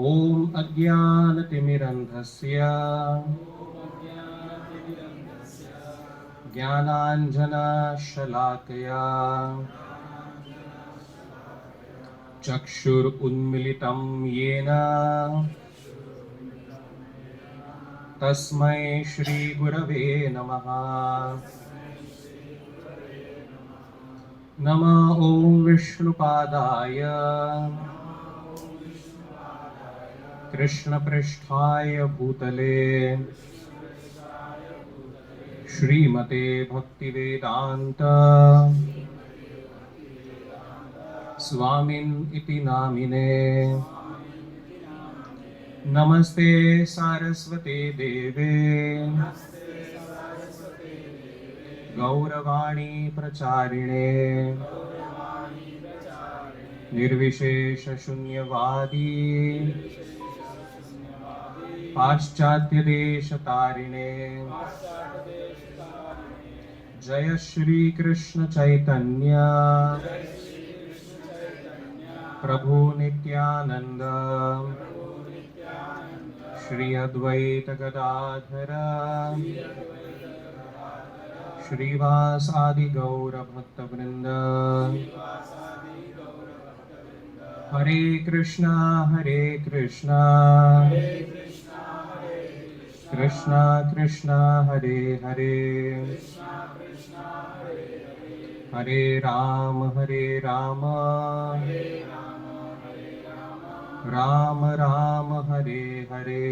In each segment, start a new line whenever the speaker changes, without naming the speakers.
ॐ अज्ञानतिमिरन्धस्य ज्ञानाञ्जनशलाकया चक्षुरुन्मिलितं येन तस्मै श्रीगुरवे नमः। नमः ॐ विष्णुपादाय कृष्णपृष्ठाय भूतले श्रीमते भक्तिवेदान्त स्वामिन् इति नामिने। नमस्ते सारस्वते देवे गौरवाणी प्रचारिणे निर्विशेषशून्यवादी पाश्चात्यदेशतारिणे। जय श्री कृष्ण चैतन्य प्रभु नित्यानंद श्री अद्वैत गदाधर श्रीवासादि गौर भक्तवृंद। हरे Krishna Krishna Krishna Hare Hare Hare Ram Ram Ram Hare Hare.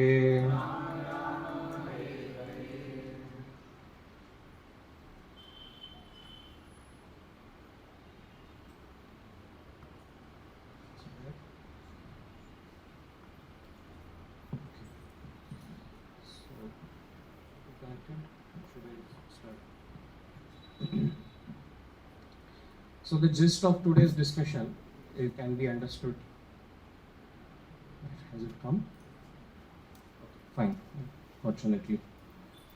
So the gist of today's discussion, it can be understood. Has it come? Fine. Fortunately,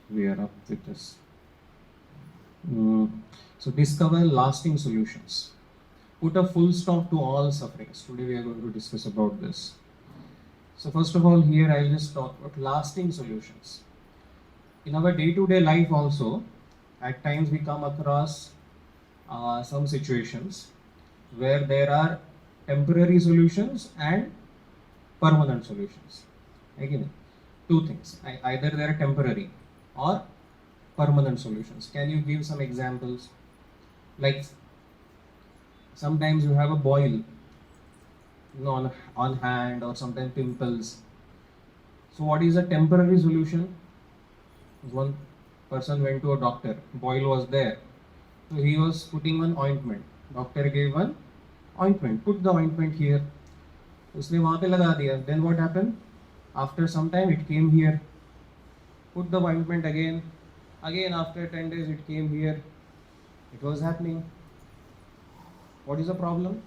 we are up with this. So discover lasting solutions. Put a full stop to all sufferings. Today we are going to discuss about this. So first of all, here I'll just talk about lasting solutions. In our day-to-day life also, at times we come across some situations where there are temporary solutions and permanent solutions. Again, two things. Either they are temporary or permanent solutions. Can you give some examples? Like sometimes you have a boil on hand, or sometimes pimples. So what is a temporary solution? One person went to a doctor, boil was there. So he was putting one ointment. Doctor gave one ointment. Put the ointment here. उसने वहाँ पे लगा दिया. Then what happened? After some time it came here. Put the ointment again. Again after 10 days it came here. It was happening. What is the problem?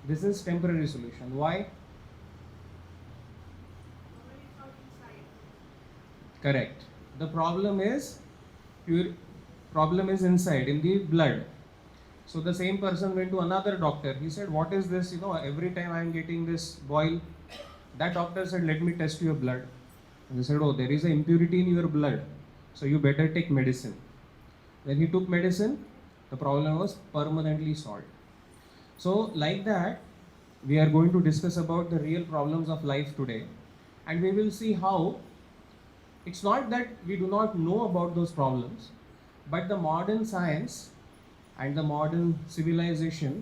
This is temporary solution. Why? Correct. The problem is inside in the blood. So the same person went to another doctor. He said, "What is this? Every time I am getting this boil." That doctor said, "Let me test your blood." And he said, "Oh, there is an impurity in your blood, so you better take medicine." When he took medicine, the problem was permanently solved. So, like that, we are going to discuss about the real problems of life today, and we will see how it's not that we do not know about those problems, but the modern science and the modern civilization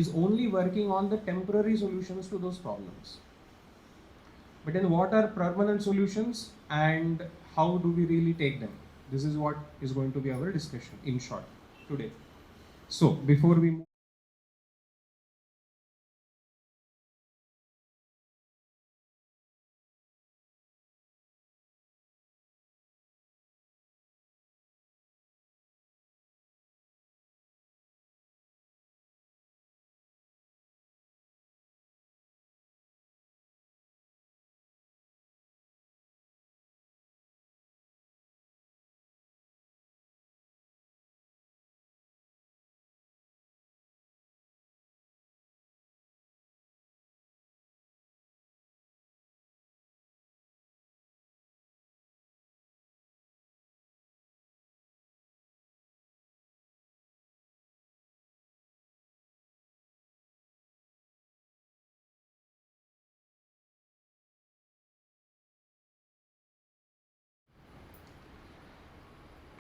is only working on the temporary solutions to those problems. But then what are permanent solutions and how do we really take them? This is what is going to be our discussion in short today. So before we move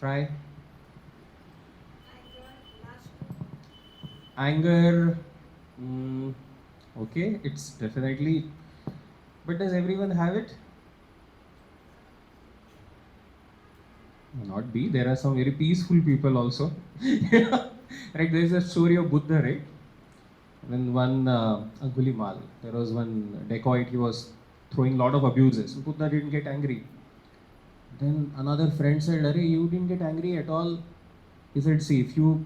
Try. Anger. Mm, okay, it's definitely. But does everyone have it? Not be. There are some very peaceful people also. Right? There is a story of Buddha, right? When one Angulimal, there was one dacoit, he was throwing lot of abuses. Buddha didn't get angry. Then another friend said, Arey, you didn't get angry at all. He said, see, if you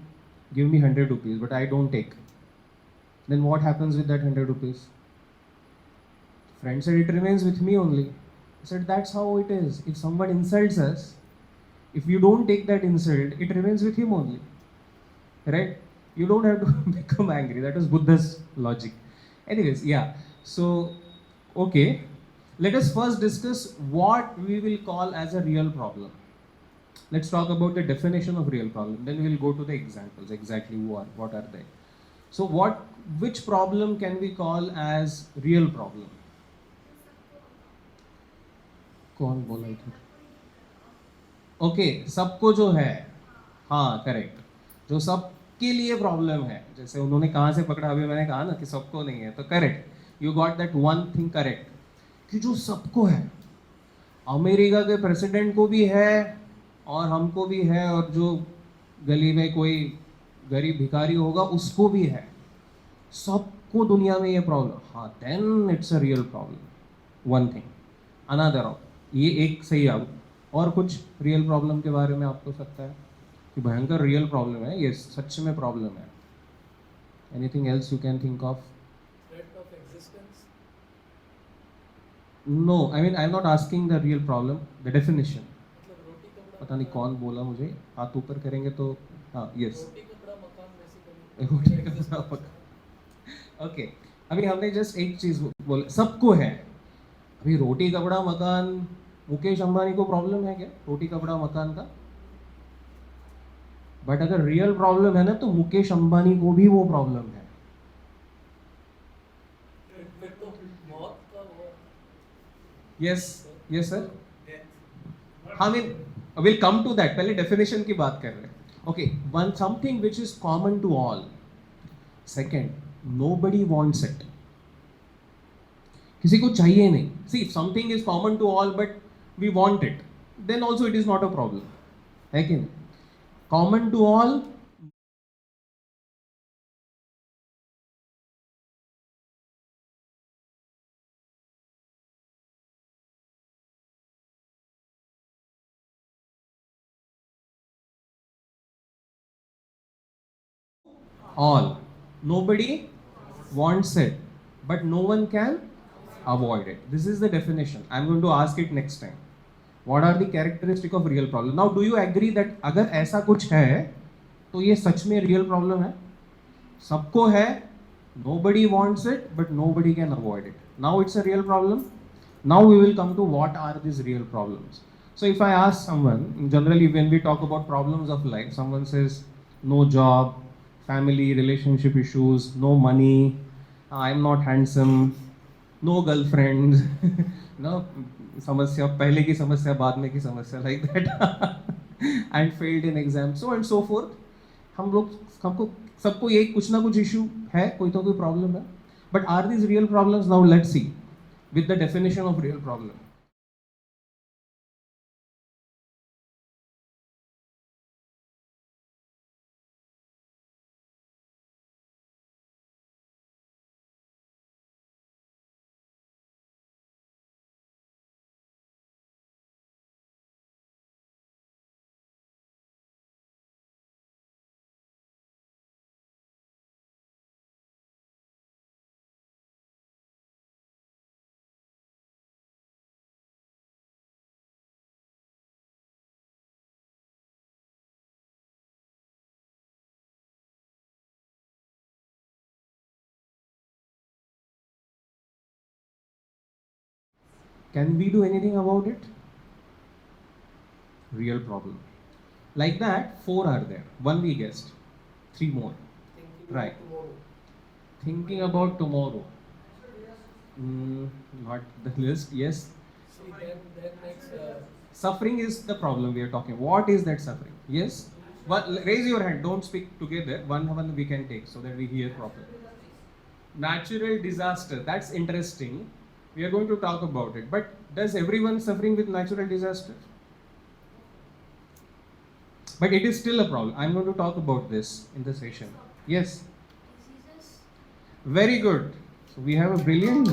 give me 100 rupees, but I don't take, then what happens with that 100 rupees? Friend said, it remains with me only. He said, that's how it is. If someone insults us, if you don't take that insult, it remains with him only. Right? You don't have to become angry. That was Buddha's logic. Anyways, yeah. So, okay. Let us first discuss what we will call as a real problem. Let's talk about the definition of real problem. Then we will go to the examples. Exactly what are they? So, which problem can we call as real problem? कौन बोला इधर? Okay, सबको जो है, हाँ correct, जो सबके लिए प्रॉब्लम है, जैसे उन्होंने कहाँ से पकड़ा, अभी मैंने कहा ना कि सबको नहीं है, तो correct, you got that one thing correct, कि जो सबको है, अमेरिका के प्रेसिडेंट को भी है और हमको भी है, और जो गली में कोई गरीब भिखारी होगा उसको भी है, सबको दुनिया में ये प्रॉब्लम, हाँ, then it's a real problem, one thing, another, ये एक सही है। और कुछ रियल प्रॉब्लम के बारे में आपको सकता है कि भयंकर रियल प्रॉब्लम है, ये सच में प्रॉब्लम है? Anything else you can think of?
Threat of existence.
No, I mean I am not asking the real problem, the definition.
मतलब रोटी कपड़ा,
पता नहीं कौन बोला मुझे, हाथ ऊपर करेंगे तो, हाँ, यस,
रोटी कपड़ा मकान बेसिकली
रोटी कपड़ा मकान। ओके, अभी हमने जस्ट एक चीज बोला, सबको है। अभी रोटी कपड़ा मकान, मुकेश अंबानी को प्रॉब्लम है क्या रोटी कपड़ा मकान का? बट अगर रियल प्रॉब्लम है ना, तो मुकेश अंबानी को भी वो प्रॉब्लम है।
फिर तो मौत का वो
yes, yes sir, I mean will come to that, पहले डेफिनेशन की बात कर रहे हैं। Okay, one something which is common to all, second, nobody wants it, किसी को चाहिए नहीं। See, if something is common to all but we want it, then also it is not a problem, है कि नहीं? Common to all, all, nobody wants it, but no one can avoid it. This is the definition. I'm going to ask it next time. What are the characteristic of real problem? Now, do you agree that अगर ऐसा कुछ है तो ये सच में real problem है? सबको है, nobody wants it, but nobody can avoid it. Now it's a real problem. Now we will come to what are these real problems. So if I ask someone, generally when we talk about problems of life, someone says no job, family relationship issues, no money, I'm not handsome, no girlfriends, no समस्या, पहले की समस्या, बाद में की समस्या, like that, and failed in exam, so and so forth. हम लोग, हमको सबको ये कुछ ना कुछ इशू है, कोई तो कोई प्रॉब्लम है, but are these real problems? Now let's see with the definition of real problem. Can we do anything about it? Real problem. Like that, 4 are there. 1 we guessed. 3 more.
thinking
Right.
about tomorrow.
Thinking about tomorrow. Not the list. Yes.
See, then next
Suffering is the problem we are talking. What is that suffering? Yes? Raise your hand. Don't speak together. One we can take so that we hear properly. Natural disaster. That's interesting. We are going to talk about it. But does everyone suffering with natural disaster? But it is still a problem. I'm going to talk about this in the session. Yes?
Diseases.
Very good. So we have a brilliant.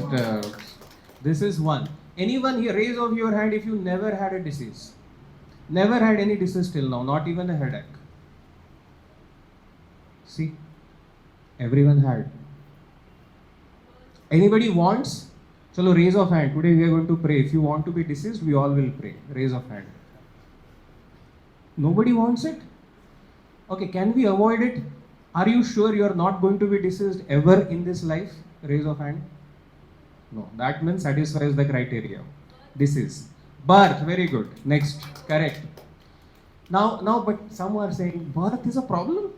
This is one. Anyone here, raise of your hand if you never had a disease. Never had any disease till now, not even a headache. See, everyone had. Anybody wants? Chalo, raise of hand. Today we are going to pray. If you want to be deceased, we all will pray. Raise of hand. Nobody wants it? Okay, can we avoid it? Are you sure you are not going to be deceased ever in this life? Raise of hand. No, that means satisfies the criteria. Disease. Birth, very good. Next, correct. Now, but some are saying birth is a problem.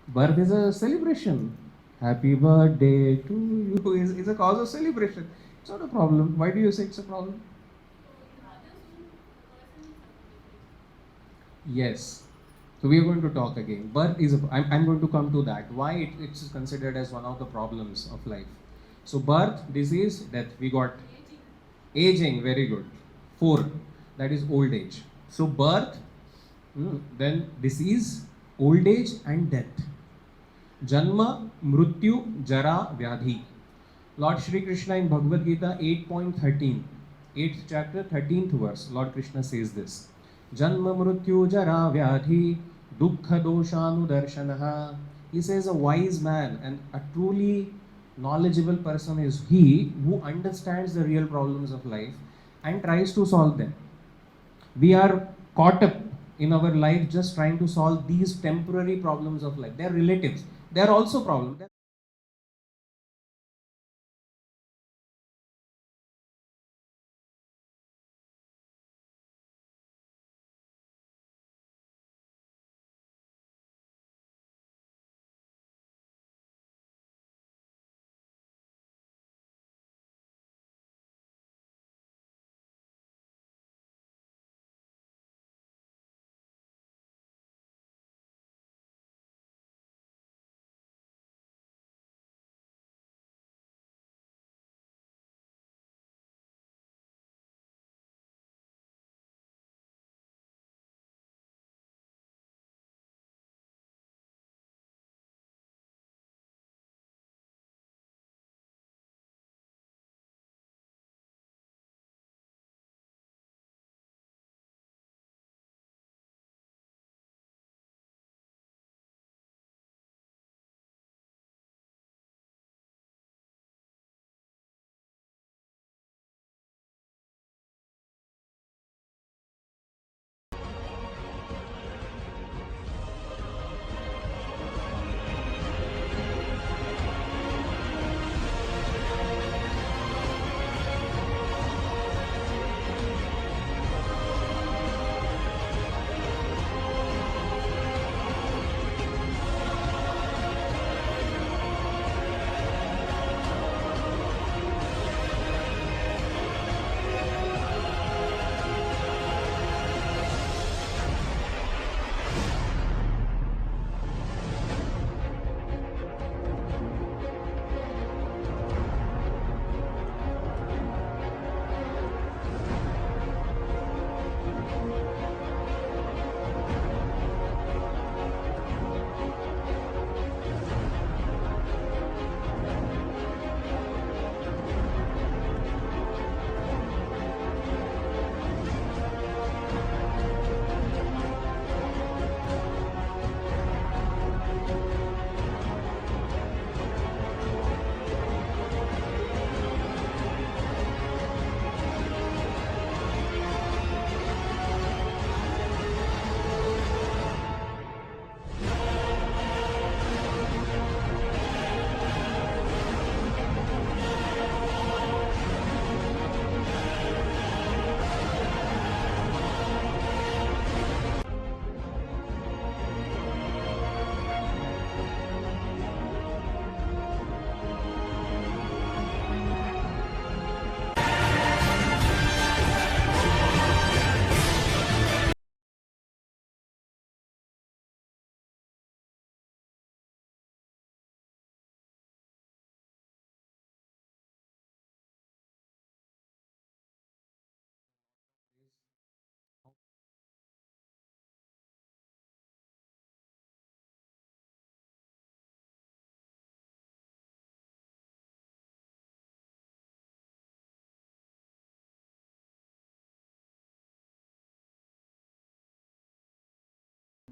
Birth is a celebration. Happy birthday to you is a cause of celebration. It's not a problem. Why do you say it's a problem? Yes. So we are going to talk again. Birth is I'm going to come to that. Why it's considered as one of the problems of life. So birth, disease, death. We got aging, very good. 4. That is old age. So birth, then disease, old age and death. Janma, Mrityu, Jara, Vyadhi. Lord Shri Krishna in Bhagavad Gita 8.13, 8th chapter, 13th verse, Lord Krishna says this. Janma, Mrityu, Jara, Vyadhi, Dukkha, Doshanu, Darshanaha. He says a wise man and a truly knowledgeable person is he who understands the real problems of life and tries to solve them. We are caught up in our life just trying to solve these temporary problems of life. They are relatives. They are also problems.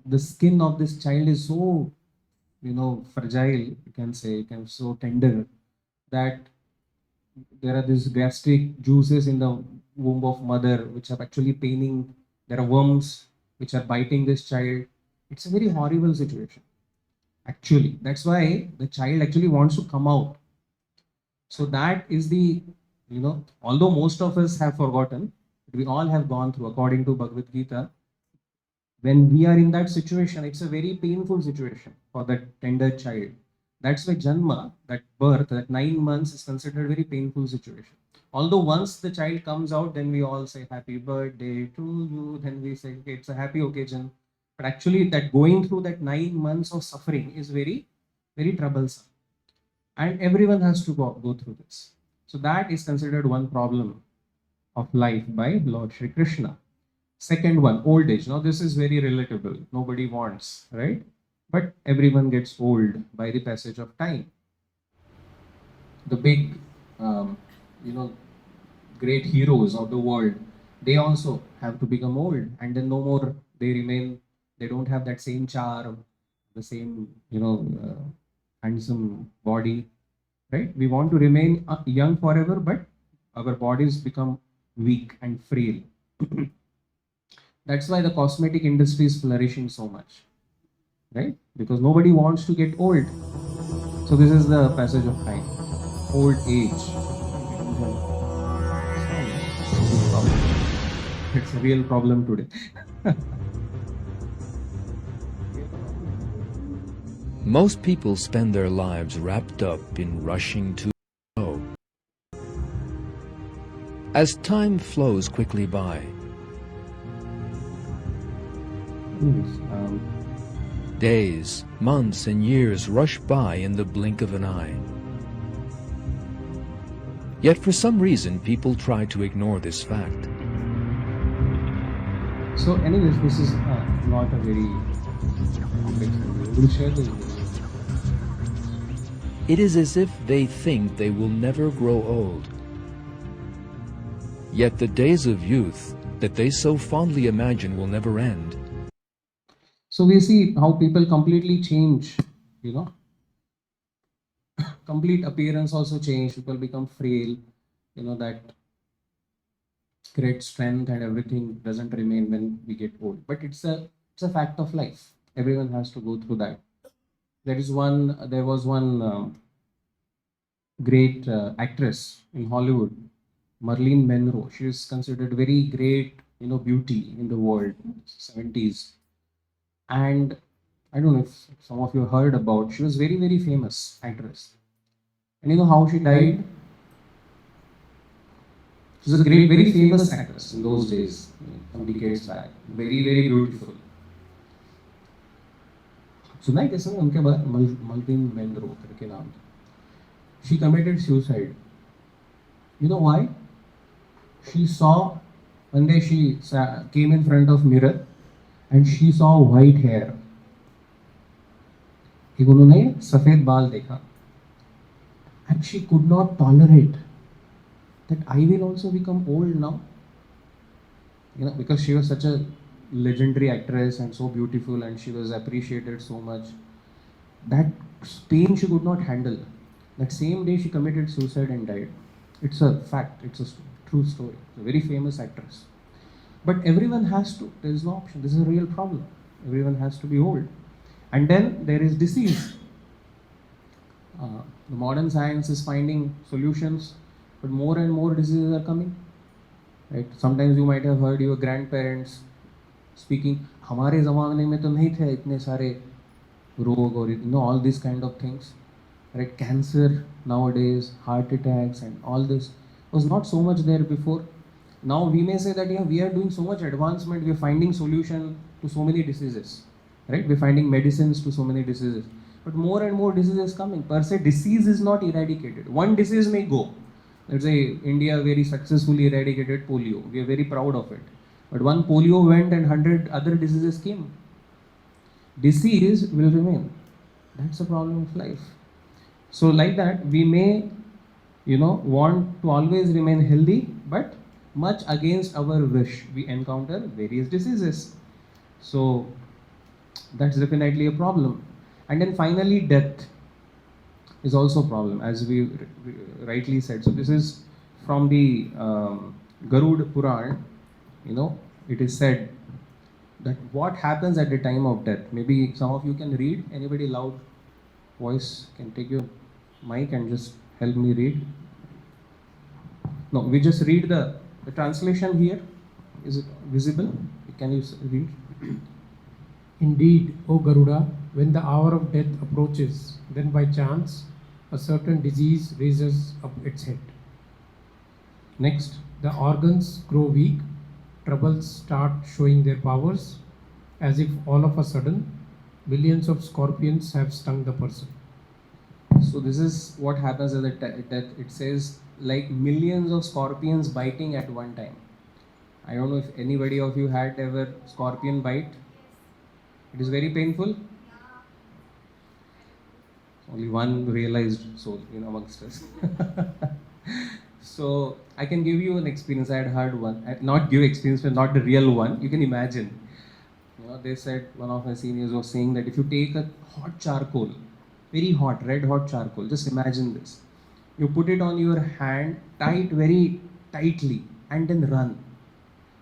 the skin of this child is so, fragile, you can say, so tender, that there are these gastric juices in the womb of mother which are actually paining. There are worms which are biting this child. It's a very horrible situation, actually. That's why the child actually wants to come out. So that is the, although most of us have forgotten, we all have gone through, according to Bhagavad Gita. When we are in that situation, it's a very painful situation for that tender child. That's why Janma, that birth, that 9 months is considered a very painful situation. Although once the child comes out, then we all say happy birthday to you, then we say okay, it's a happy occasion. But actually, that going through that 9 months of suffering is very, very troublesome. And everyone has to go through this. So that is considered one problem of life by Lord Shri Krishna. Second one, old age. Now, this is very relatable. Nobody wants, right? But everyone gets old by the passage of time. The big, um, you know, great heroes of the world, they also have to become old, and then no more they remain. They don't have that same charm, the same, handsome body, right? We want to remain young forever, but our bodies become weak and frail. That's why the cosmetic industry is flourishing so much, right? Because nobody wants to get old. So this is the passage of time. Old age. It's a real problem today.
Most people spend their lives wrapped up in rushing to and fro. As time flows quickly by, days, months, and years rush by in the blink of an eye. Yet for some reason, people try to ignore this fact.
So, anyways, this is not a very complex thing. We'll share this.
It is as if they think they will never grow old. Yet the days of youth that they so fondly imagine will never end.
So we see how people completely change, complete appearance also change. People become frail, that great strength and everything doesn't remain when we get old. But it's a fact of life. Everyone has to go through that. There was one great actress in Hollywood, Marilyn Monroe. She is considered very great, beauty in the world, 70s. And I don't know if some of you heard about, she was very, very famous actress. And you know how she died? She was a great, very famous actress in those days, some decades back. Very, very beautiful. सुना है कैसे उनके बाद मल्किन मेनरो करके नाम था. She committed suicide. You know why? She saw, one day she came in front of mirror and she saw white hair. एक उन्होंने सफेद बाल देखा. And she could not tolerate that I will also become old now. Because she was such a legendary actress and so beautiful and she was appreciated so much. That pain she could not handle. That same day she committed suicide and died. It's a fact. It's a true story. It's a very famous actress. But everyone has to. There is no option. This is a real problem. Everyone has to be old. And then there is disease. The modern science is finding solutions, but more and more diseases are coming. Right? Sometimes you might have heard your grandparents speaking, हमारे ज़माने में तो नहीं थे इतने सारे रोग और all these kind of things. Right? Cancer nowadays, heart attacks and all this was not so much there before. Now we may say that we are doing so much advancement, we are finding solution to so many diseases. Right? We're finding medicines to so many diseases. But more and more diseases coming. Per se, disease is not eradicated. One disease may go. Let's say India very successfully eradicated polio. We are very proud of it. But one polio went and 100 other diseases came. Disease will remain. That's the problem of life. So like that, we may, want to always remain healthy, but much against our wish, we encounter various diseases. So That's definitely a problem. And then finally, death is also a problem, as we rightly said. So this is from the Garud Puran. You know, it is said that what happens at the time of death. Maybe some of you can read. Anybody loud voice can take your mic and just help me read. No, we just read the translation here. Is it visible? Can you read?
Indeed, O Garuda, when the hour of death approaches, then by chance a certain disease raises up its head.
Next.
The organs grow weak, troubles start showing their powers, as if all of a sudden millions of scorpions have stung the person.
So this is what happens at the death. It says like millions of scorpions biting at one time. I don't know if anybody of you had ever scorpion bite. It is very painful. Only one realized soul amongst us. So I can give you an experience. I had heard one. Not give experience, but not the real one. You can imagine. They said, one of my seniors was saying that if you take a hot charcoal, very hot, red hot charcoal, just imagine this. You put it on your hand, tie it very tightly, and then run.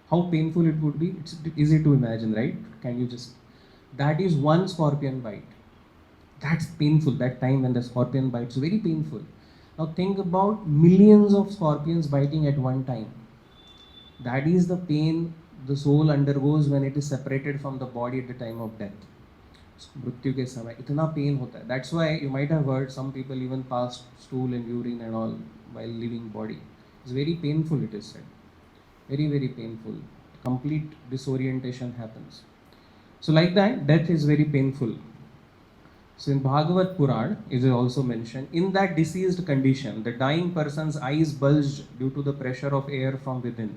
How painful it would be? It's easy to imagine, right? Can you just... That is one scorpion bite. That's painful. That time when the scorpion bites, very painful. Now think about millions of scorpions biting at one time. That is the pain the soul undergoes when it is separated from the body at the time of death. मृत्यु के समय इतना pen होता है. That's why you might have heard some people even pass stool and urine and all while leaving body. It's very painful, it is said. Very, very painful. Complete disorientation happens. So like that, death is very painful. So in Bhagavad Puran, it is also mentioned, in that deceased condition, the dying person's eyes bulged due to the pressure of air from within,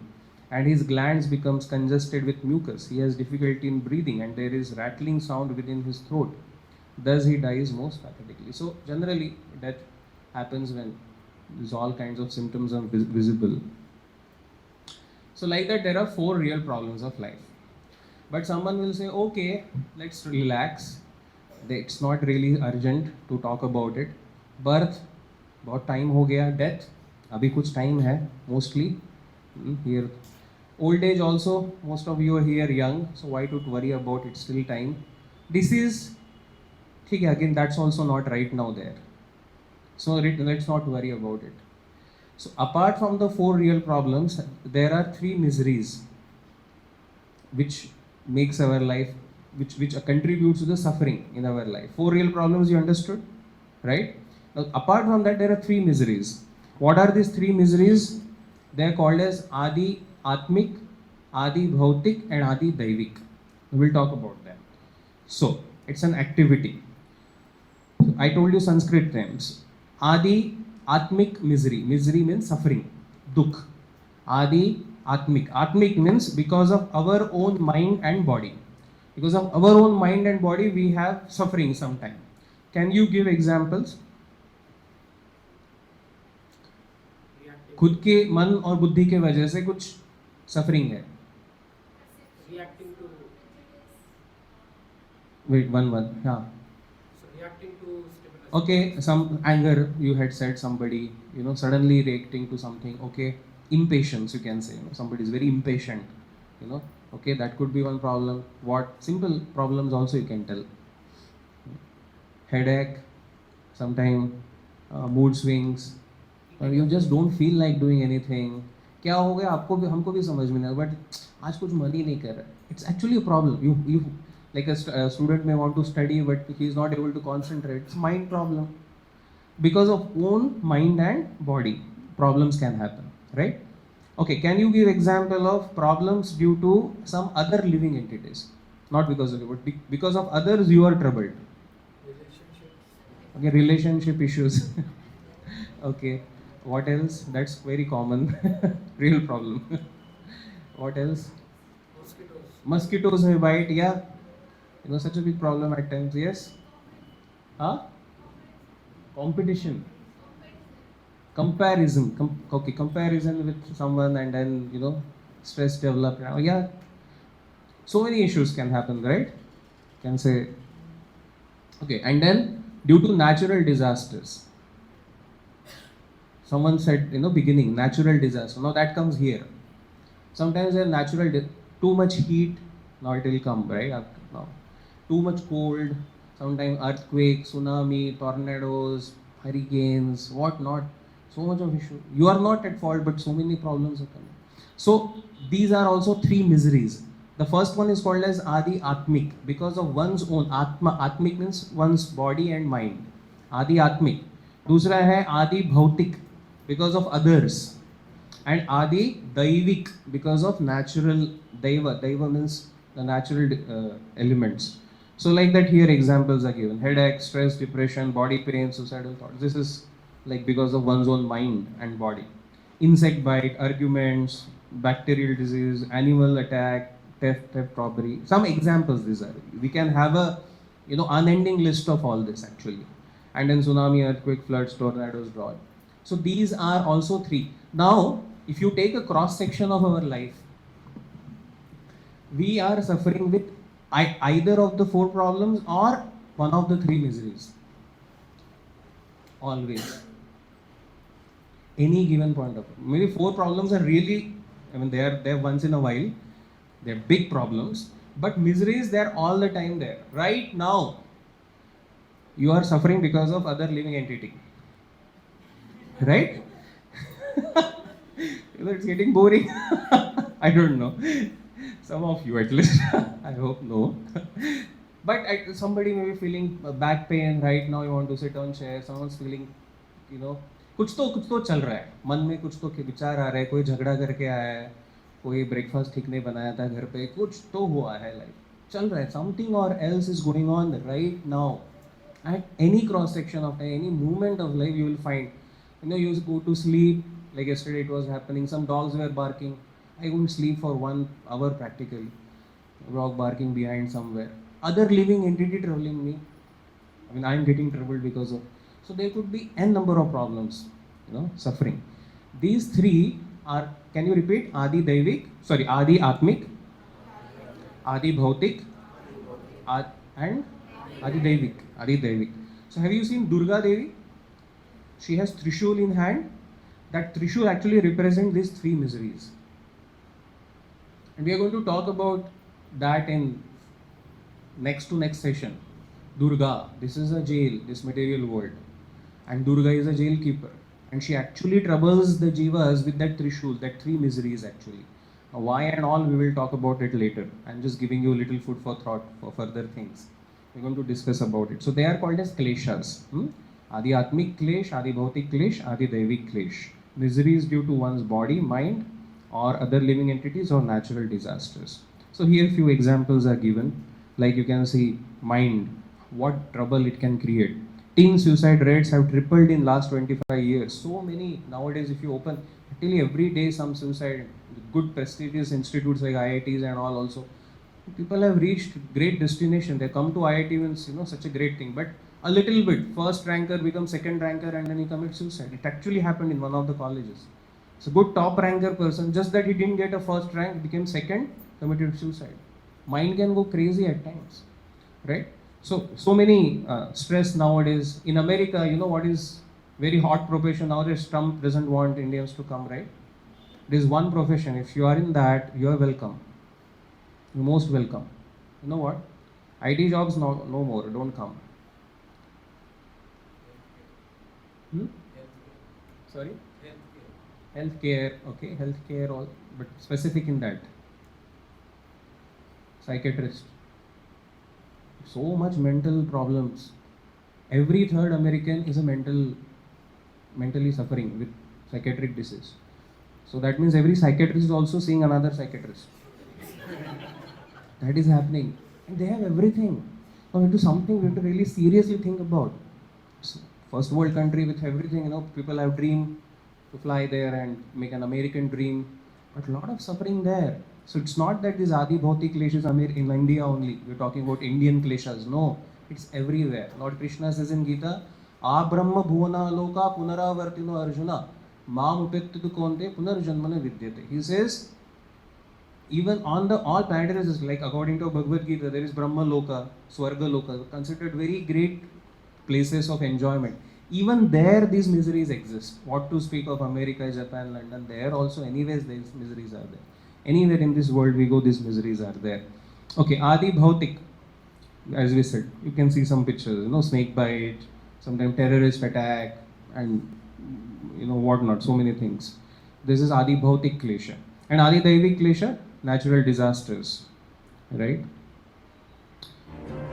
and his glands becomes congested with mucus. He has difficulty in breathing, and there is rattling sound within his throat. Thus he dies most pathetically. So generally, death happens when there's all kinds of symptoms are visible. So like that, there are 4 real problems of life. But someone will say, okay, let's relax. It's not really urgent to talk about it. Birth, बहुत time हो गया. Death, अभी कुछ time है, mostly. Here, old age also, most of you are here young, so why to worry about it? Still time. Disease, ठीक है, again that's also not right now there. So let's not worry about it. So apart from the 4 real problems, there are 3 miseries which makes our life, which contributes to the suffering in our life. 4 real problems, you understood, right? Now apart from that, there are 3 miseries. What are these 3 miseries? They are called as Adi Atmik, Adi Bhautik, and Adi Daivik. We will talk about them. So it's an activity. So I told you Sanskrit names. Adi Atmik misery. Misery means suffering. Dukh. Adi Atmik. Atmik means because of our own mind and body. Because of our own mind and body, we have suffering sometime. Can you give examples? खुद के मन और बुद्धि के वजह से कुछ suffering है.
Reacting to
Wait, one. Yeah.
so reacting to stimulus.
Okay, some anger, you had said somebody, suddenly reacting to something. Okay, impatience, you can say. Somebody is very impatient. Okay, that could be one problem. What simple problems also you can tell. Headache, sometimes mood swings. You just don't feel like doing anything. क्या हो गया आपको भी हमको भी समझ में नहीं आता, बट आज कुछ मन ही नहीं कर रहा. It's actually a problem. You like a student may want to study, but he is not able to concentrate. It's mind problem. Because of own mind and body, problems can happen, right? Okay, can you give example of problems due to some other living entities? Not because of you, but because of others you are troubled.
Relationships.
Okay, relationship issues. Okay, what else? That's very common. Real problem. What else?
Mosquitoes.
Mosquitoes may bite, yeah. Such a big problem at times, yes. Huh? Competition. Comparison. Okay, comparison with someone, and then, stress develop. Yeah. So many issues can happen, right? can say, okay, and then due to natural disasters. Someone said, beginning, natural disaster. Now that comes here. Sometimes there natural, too much heat, now it will come, right? Now, too much cold, sometimes earthquake, tsunami, tornadoes, hurricanes, what not. So much of issue. You are not at fault, but so many problems are coming. So these are also three miseries. The first one is called as Adi Atmik because of one's own Atma. Atmik means one's body and mind. Adi Atmik. दूसरा है आदि भौतिक because of others. And Adi Daivik because of natural Daiva. Daiva means the natural elements. So like that here examples are given. Headache, stress, depression, body pain, suicidal thoughts. This is like because of one's own mind and body. Insect bite, arguments, bacterial disease, animal attack, theft, robbery. Some examples these are. We can have a unending list of all this actually. And then tsunami, earthquake, floods, tornadoes, drought. So these are also three. Now, if you take a cross section of our life, we are suffering with either of the four problems or one of the three miseries. Always. Any given point of view. Maybe four problems are really, they are once in a while. They're big problems. But miseries, they're all the time there. Right now, you are suffering because of other living entity. Right? It's getting boring. I don't know. Some of you at least. I hope no. But somebody may be feeling back pain right now. You want to sit on chair. Someone's feeling, कुछ तो चल रहा है. मन में कुछ तो विचार आ रहा है. कोई झगड़ा करके आया है. कोई ब्रेकफास्ट ठीक नहीं बनाया था घर पे. कुछ तो हुआ है लाइफ. चल रहा है. Something or else is going on right now. At any cross section of any movement of life, you will find. You go to sleep. Like yesterday it was happening, some dogs were barking. I couldn't sleep for 1 hour practically. Dog barking behind somewhere. Other living entity troubling me. I am getting troubled because of. So there could be n number of problems, suffering. These three are, can you repeat? Adi Daivik, Adi Atmik, Adi Bhautik, and Adi Daivik. So have you seen Durga Devi? She has Trishul in hand. That Trishul actually represents these three miseries. And we are going to talk about that in next session. Durga, this is a jail, this material world. And Durga is a jailkeeper. And she actually troubles the jivas with that Trishul, that three miseries actually. Now, why and all, we will talk about it later. I'm just giving you a little food for thought for further things. We're going to discuss about it. So they are called as kleshas. Adi Atmik Klesh, Adi Bhautik Klesh, Adi Daivik Klesh. Miseries due to one's body, mind, or other living entities or natural disasters. So here few examples are given. Like you can see, mind, what trouble it can create. Teen suicide rates have tripled in last 25 years. So many nowadays, if you open, actually every day some suicide, good prestigious institutes like IITs and all also. People have reached great destination. They come to IIT means, such a great thing. But a little bit, first ranker becomes second ranker and then he commits suicide. It actually happened in one of the colleges. It's a good top ranker person, just that he didn't get a first rank, became second, committed suicide. Mind can go crazy at times, right? So many stress nowadays. In America, what is very hot profession nowadays? Trump doesn't want Indians to come, right? There's one profession. If you are in that, you are welcome. You're most welcome. You know what? IT jobs no more. Don't come. Sorry? Healthcare. Okay, healthcare, all, but specific in that. Psychiatrist. So much mental problems. Every third American is mentally suffering with psychiatric disease. So that means every psychiatrist is also seeing another psychiatrist. That is happening. And they have everything. Now into something we have to really seriously think about. So, first world country with everything, people have dream to fly there and make an American dream. But a lot of suffering there. So it's not that these Adi Bhautik kleshas are in India only. We're talking about Indian kleshas. No, it's everywhere. Lord Krishna says in Gita, Abrahma bhuvana loka punaravartino arjuna mam upettitu konte punarjanmana vidyate. He says, even on the all planetaries, like according to Bhagavad Gita, there is Brahma Loka, Swarga Loka, considered very great places of enjoyment. Even there, these miseries exist. What to speak of America, Japan, London? There also, anyways, these miseries are there. Anywhere in this world we go, these miseries are there. Okay, Adi Bhautik, as we said, you can see some pictures, snake bite, sometimes terrorist attack, and whatnot, so many things. This is Adi Bhautik Klesha. And Adi Daivik Klesha, natural disasters, right?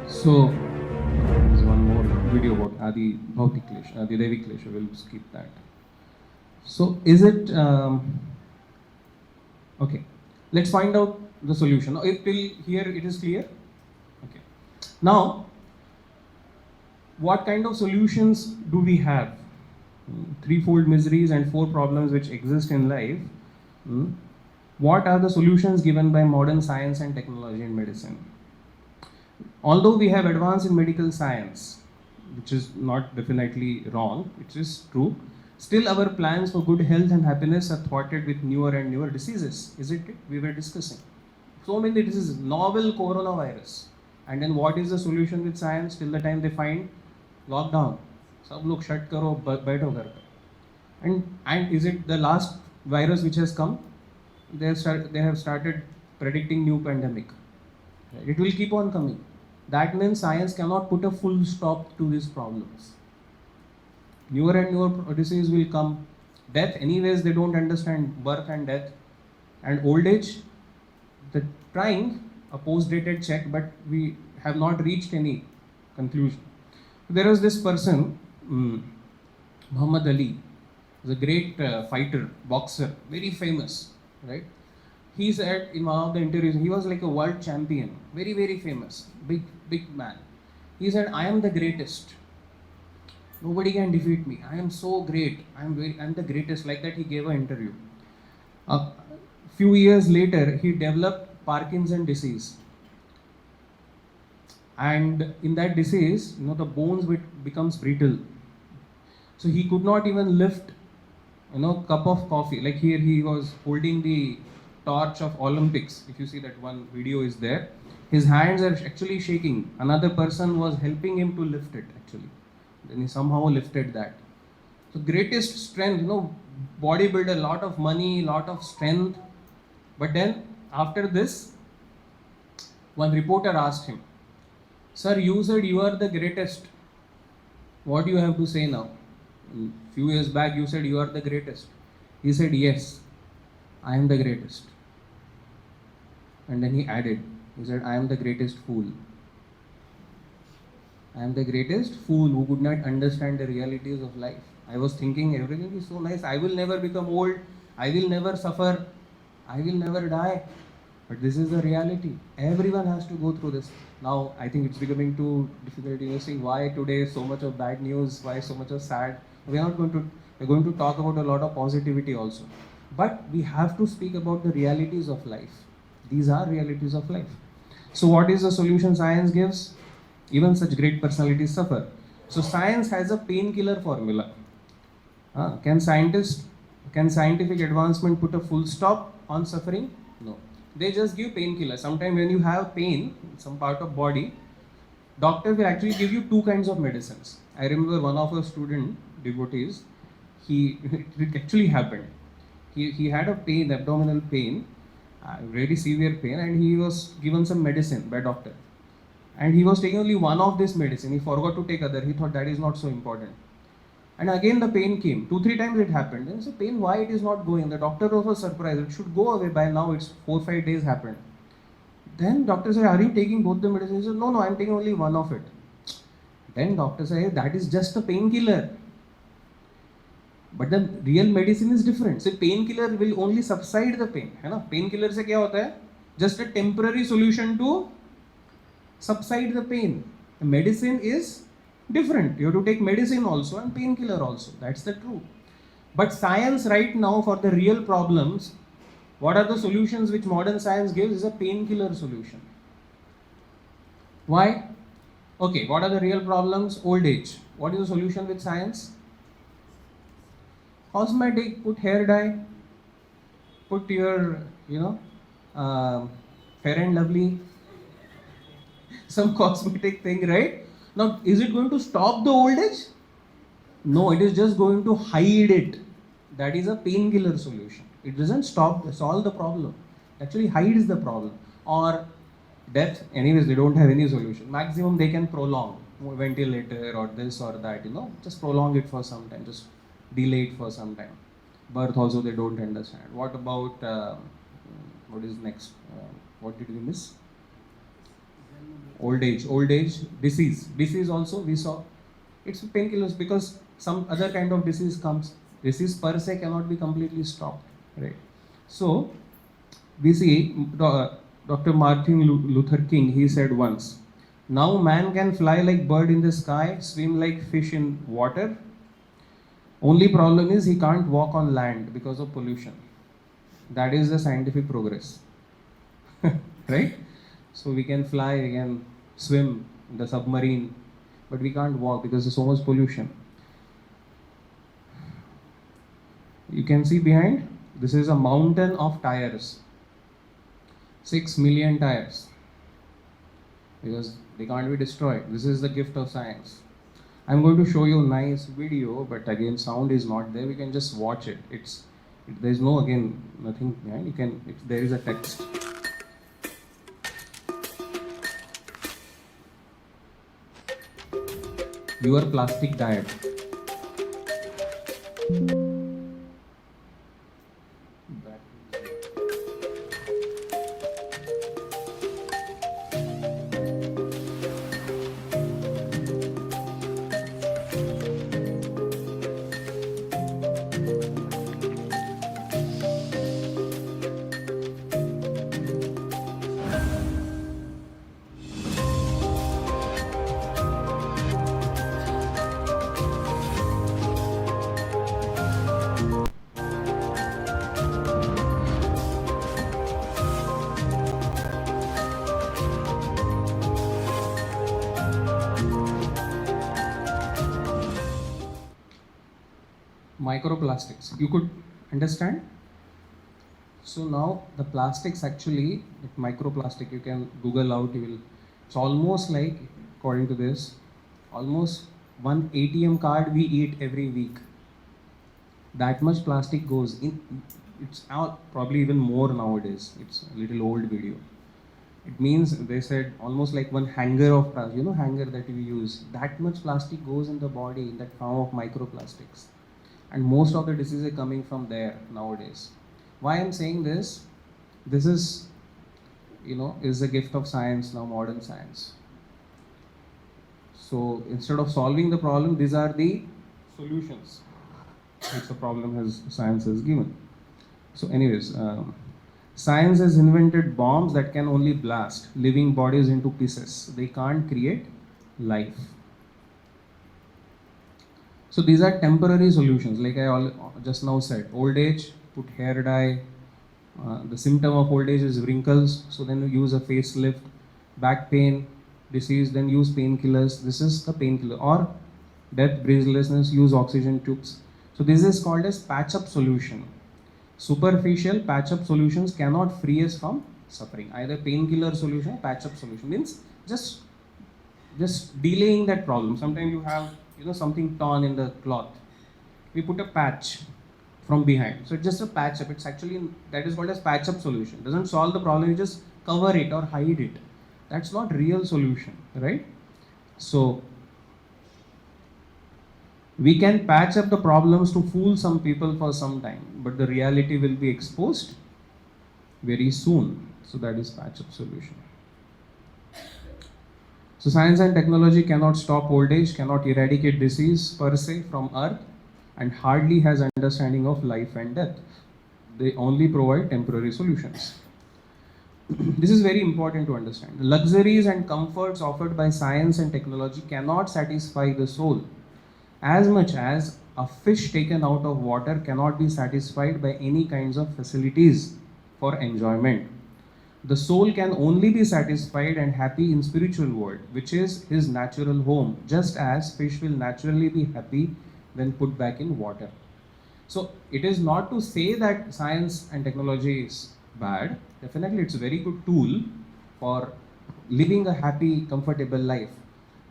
So, there's one more video about Adi Bhautik Klesha, Adi Daivik Klesha, we'll skip that. So, is it, okay, let's find out the solution. Now, till here it is clear? Okay. Now, what kind of solutions do we have? Threefold miseries and four problems which exist in life. What are the solutions given by modern science and technology in medicine? Although we have advanced in medical science, which is not definitely wrong, it is true, still our plans for good health and happiness are thwarted with newer and newer diseases, isn't it? We were discussing. So many diseases, novel coronavirus. And then what is the solution with science? Till the time they find lockdown. सब लोग shut करो बैठो घर पे. And is it the last virus which has come? They have started predicting new pandemic. It will keep on coming. That means science cannot put a full stop to these problems. Newer and newer disease will come. Death, anyways, they don't understand birth and death. And old age, they're trying a post-dated check, but we have not reached any conclusion. There was this person, Muhammad Ali, was a great fighter, boxer, very famous, right? He said in one of the interviews, he was like a world champion, very, very famous, big man. He said, I am the greatest. Nobody can defeat me. I am so great. I'm the greatest. Like that, he gave an interview. A few years later, he developed Parkinson's disease. And in that disease, the bones becomes brittle. So he could not even lift, cup of coffee. Like here, he was holding the torch of Olympics. If you see that one video is there, his hands are actually shaking. Another person was helping him to lift it actually. Then he somehow lifted that. So greatest strength, bodybuilder, lot of money, lot of strength. But then after this, one reporter asked him, Sir, you said you are the greatest. What do you have to say now? A few years back you said you are the greatest. He said, yes, I am the greatest. And then he added, he said, I am the greatest fool. I am the greatest fool who could not understand the realities of life. I was thinking everything is so nice. I will never become old. I will never suffer. I will never die. But this is the reality. Everyone has to go through this. Now, I think it's becoming too difficult. Seeing why today so much of bad news, why so much of sad. We're going to talk about a lot of positivity also. But we have to speak about the realities of life. These are realities of life. So what is the solution science gives? Even such great personalities suffer. So science has a painkiller formula. Can scientific advancement put a full stop on suffering? No. They just give painkiller. Sometimes when you have pain in some part of body, doctor will actually give you two kinds of medicines. I remember one of our student devotees, it actually happened. He had a pain, abdominal pain, very severe pain, and he was given some medicine by doctor. And he was taking only one of this medicine. He forgot to take other. He thought that is not so important. And again the pain came. 2-3 times it happened. And so pain, why it is not going? The doctor was also surprised. It should go away by now. It's 4-5 days happened. Then doctor said, are you taking both the medicines? He said, no, I'm taking only one of it. Then doctor said, that is just a painkiller. But the real medicine is different. So painkiller will only subside the pain. Painkiller से क्या होता है? Just a temporary solution to subside the pain. The medicine is different. You have to take medicine also and painkiller also. That's the truth. But science right now for the real problems, what are the solutions which modern science gives is a painkiller solution. Why? Okay, what are the real problems? Old age. What is the solution with science? Cosmetic, put hair dye, put your, Fair and Lovely, some cosmetic thing, right? Now, is it going to stop the old age? No, it is just going to hide it. That is a painkiller solution. It doesn't solve the problem. Actually hides the problem. Or death, anyways, they don't have any solution. Maximum they can prolong, ventilator or this or that, just prolong it for some time, just delay it for some time. Birth also they don't understand. What about, what is next? What did we miss? Old age, disease also we saw. It's painkillers because some other kind of disease comes. Disease per se cannot be completely stopped, right? So we see Dr. Martin Luther King, he said once, now man can fly like bird in the sky, swim like fish in water. Only problem is he can't walk on land because of pollution. That is the scientific progress, right? So we can fly, we can swim in the submarine, but we can't walk because there's so much pollution. You can see behind, this is a mountain of tires. 6 million tires. Because they can't be destroyed. This is the gift of science. I'm going to show you a nice video, but again, sound is not there. We can just watch it. There's no, again, nothing behind. There is a text. Your plastic diet. Microplastics. You could understand? So now the plastics actually, microplastic, you can Google out, it's almost like, according to this, almost one ATM card we eat every week. That much plastic goes in. It's probably even more nowadays. It's a little old video. It means they said almost like one hanger of hanger that we use. That much plastic goes in the body in that form of microplastics. And most of the diseases are coming from there nowadays. Why I'm saying this? This is, is a gift of science now, modern science. So instead of solving the problem, these are the solutions which the problem science has given. So anyways, science has invented bombs that can only blast living bodies into pieces. They can't create life. So these are temporary solutions, like I just now said. Old age, put hair dye. The symptom of old age is wrinkles, so then you use a facelift. Back pain, disease, then use painkillers. This is the painkiller. Or death, breathlessness, use oxygen tubes. So this is called as patch-up solution. Superficial patch-up solutions cannot free us from suffering. Either painkiller solution, patch-up solution means just delaying that problem. Sometimes you have something torn in the cloth. We put a patch from behind. So it's just a patch up. It's actually, that is called as patch up solution. It doesn't solve the problem, you just cover it or hide it. That's not real solution, right? So we can patch up the problems to fool some people for some time, but the reality will be exposed very soon. So that is patch up solution. So science and technology cannot stop old age, cannot eradicate disease per se from earth, and hardly has understanding of life and death. They only provide temporary solutions. This is very important to understand. The luxuries and comforts offered by science and technology cannot satisfy the soul, as much as a fish taken out of water cannot be satisfied by any kinds of facilities for enjoyment. The soul can only be satisfied and happy in spiritual world, which is his natural home, just as fish will naturally be happy when put back in water. So it is not to say that science and technology is bad. Definitely, it's a very good tool for living a happy, comfortable life.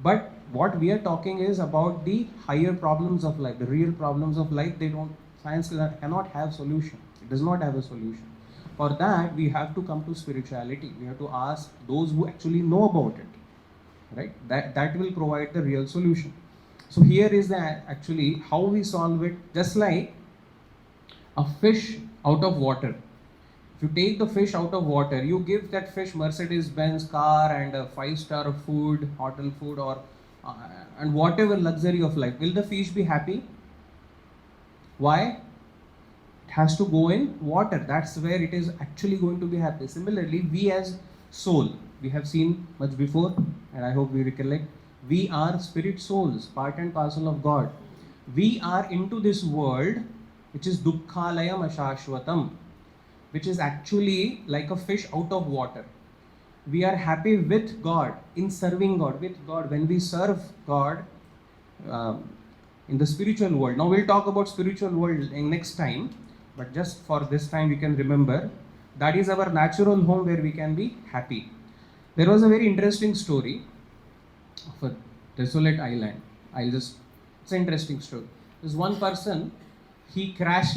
But what we are talking is about the higher problems of life, the real problems of life. They don't, science cannot have solution. It does not have a solution. For that, we have to come to spirituality. We have to ask those who actually know about it, right? That will provide the real solution. So here is the actually how we solve it. Just like a fish out of water. If you take the fish out of water, you give that fish Mercedes-Benz car and a five-star food, hotel food, or and whatever luxury of life. Will the fish be happy? Why? It has to go in water. That's where it is actually going to be happy. Similarly, we as soul, we have seen much before, and I hope we recollect. We are spirit souls, part and parcel of God. We are into this world, which is dukkhalayam ashashvatam, which is actually like a fish out of water. We are happy with God, in serving God, with God. When we serve God um, in the spiritual world. Now we'll talk about spiritual world in next time, but just for this time we can remember that is our natural home where we can be happy. There was a very interesting story of a desolate island. It's an interesting story. There's one person, he crash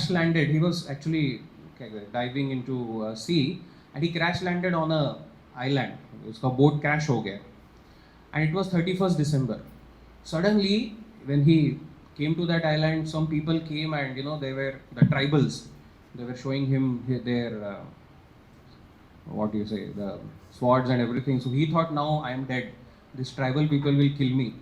landed. He was actually diving into sea, and he crash landed on a island. उसका boat crash हो गया, and it was 31st December. Suddenly, when he came to that island, some people came, and they were the tribals. They were showing him their what do you say, the swords and everything. So he thought, now I am dead. These tribal people will kill me.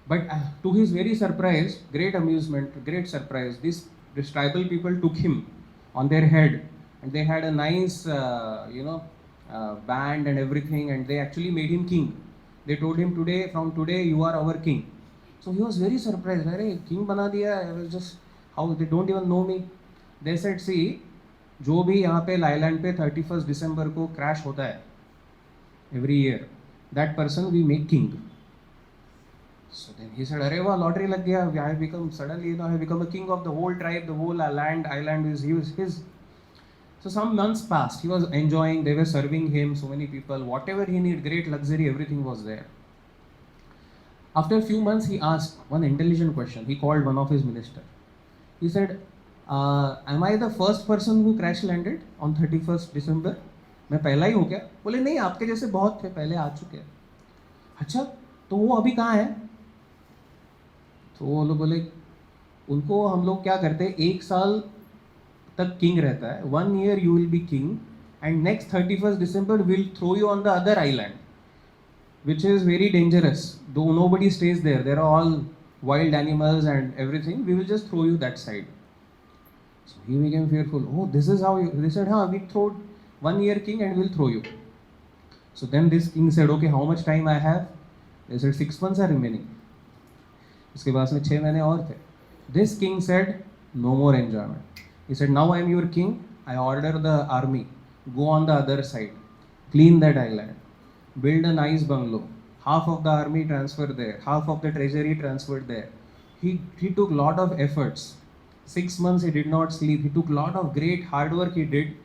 But to his very surprise, great amusement, great surprise, this tribal people took him on their head, and they had a nice, band and everything, and they actually made him king. They told him, from today, you are our king. So he was very surprised. Arey, king bana diya. I was just, how they don't even know me. They said, see, जो भी यहाँ पे island पे 31st December को crash होता है every year, that person we make king. So then he said, अरे वाह, लॉटरी लग गया. I have become suddenly, I have become a king of the whole tribe. The whole island is his. So some months passed. He was enjoying. They were serving him. So many people, whatever he needed, great luxury, everything was there. After a few months, he asked one intelligent question. He called one of his minister. He said, am I the first person who crash landed on 31st December? मैं पहला ही हूँ क्या? बोले नहीं, आपके जैसे बहुत थे, पहले आ चुके हैं. अच्छा, तो वो अभी कहाँ है? तो वो लोग बोले, उनको हम लोग क्या करते हैं, 1 साल तक किंग रहता है. 1 year you will be king, and next 31st December we'll throw you on the other island, which is very dangerous. Though nobody stays there, there are all wild animals and everything. We will just throw you that side. So he became fearful. Oh, this is how you. They said, we throw 1 year king and we'll throw you. So then this king said, okay, how much time I have? They said 6 months are remaining. उसके बाद में 6 महीने और थे. This king said, no more enjoyment. He said, now I am your king. I order the army, go on the other side, clean that island, build a nice bungalow. Half of the army transferred there, half of the treasury transferred there. He took lot of efforts. 6 months he did not sleep. He took lot of great hard work he did.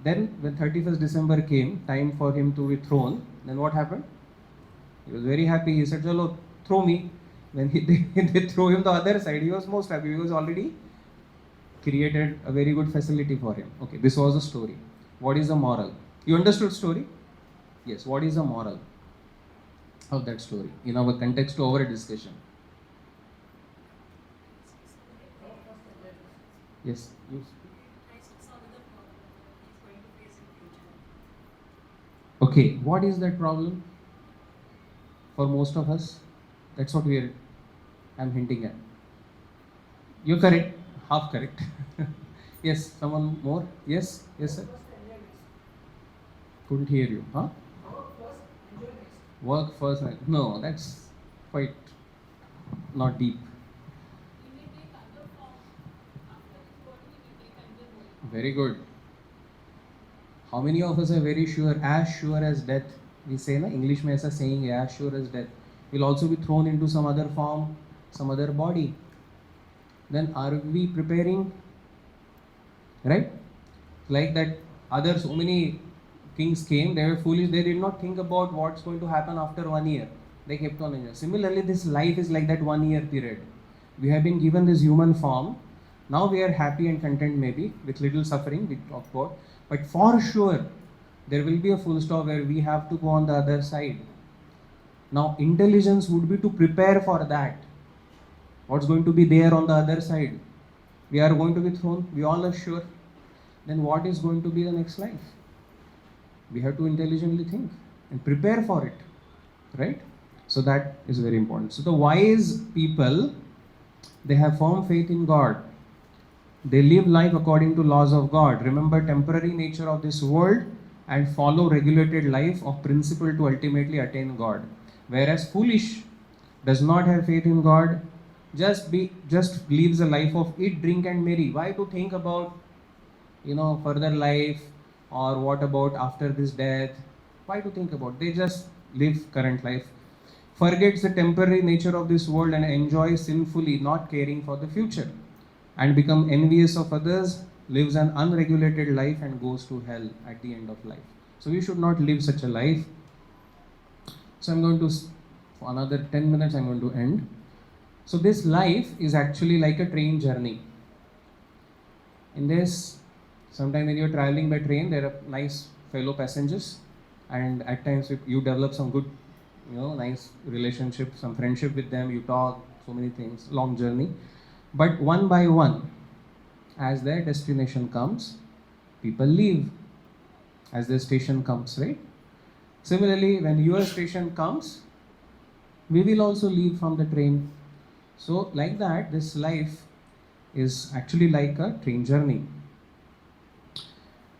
Then when 31st December came, time for him to be thrown, then what happened? He was very happy. He said, chalo, throw me. When they throw him the other side, he was most happy. He was already created a very good facility for him. Okay, this was a story. What is the moral? You understood story? Yes, what is the moral of that story in our context to our discussion? Yes, you. Okay, what is that problem for most of us? That's what I'm hinting at. You're correct, half correct. Yes, someone more? Yes, yes sir. Couldn't hear you, huh? Work first. No, that's quite not deep. Very good. How many of us are very sure as death? We say, na, English में ऐसा saying है, as sure as death. Will also be thrown into some other form, some other body. Then are we preparing? Right? Like that, other so many kings came, they were foolish, they did not think about what's going to happen after 1 year. They kept on enjoying. Similarly, this life is like that 1 year period. We have been given this human form. Now we are happy and content, maybe with little suffering, we talk about. But for sure, there will be a full stop where we have to go on the other side. Now, intelligence would be to prepare for that. What's going to be there on the other side? We are going to be thrown, we all are sure. Then what is going to be the next life? We have to intelligently think and prepare for it, right? So that is very important. So the wise people, they have firm faith in God. They live life according to laws of God. Remember temporary nature of this world and follow regulated life of principle to ultimately attain God. Whereas foolish does not have faith in God, just lives a life of eat, drink and marry. Why to think about further life, or what about after this death? Why to think about? They just live current life, forgets the temporary nature of this world and enjoys sinfully, not caring for the future, and become envious of others, lives an unregulated life and goes to hell at the end of life. So we should not live such a life. So I'm going to, for another 10 minutes, I'm going to end. So this life is actually like a train journey. In this, sometimes when you're traveling by train, there are nice fellow passengers, and at times you develop some good, nice relationship, some friendship with them. You talk so many things, long journey. But one by one, as their destination comes, people leave as their station comes, right? Similarly, when your station comes, we will also leave from the train. So like that, this life is actually like a train journey.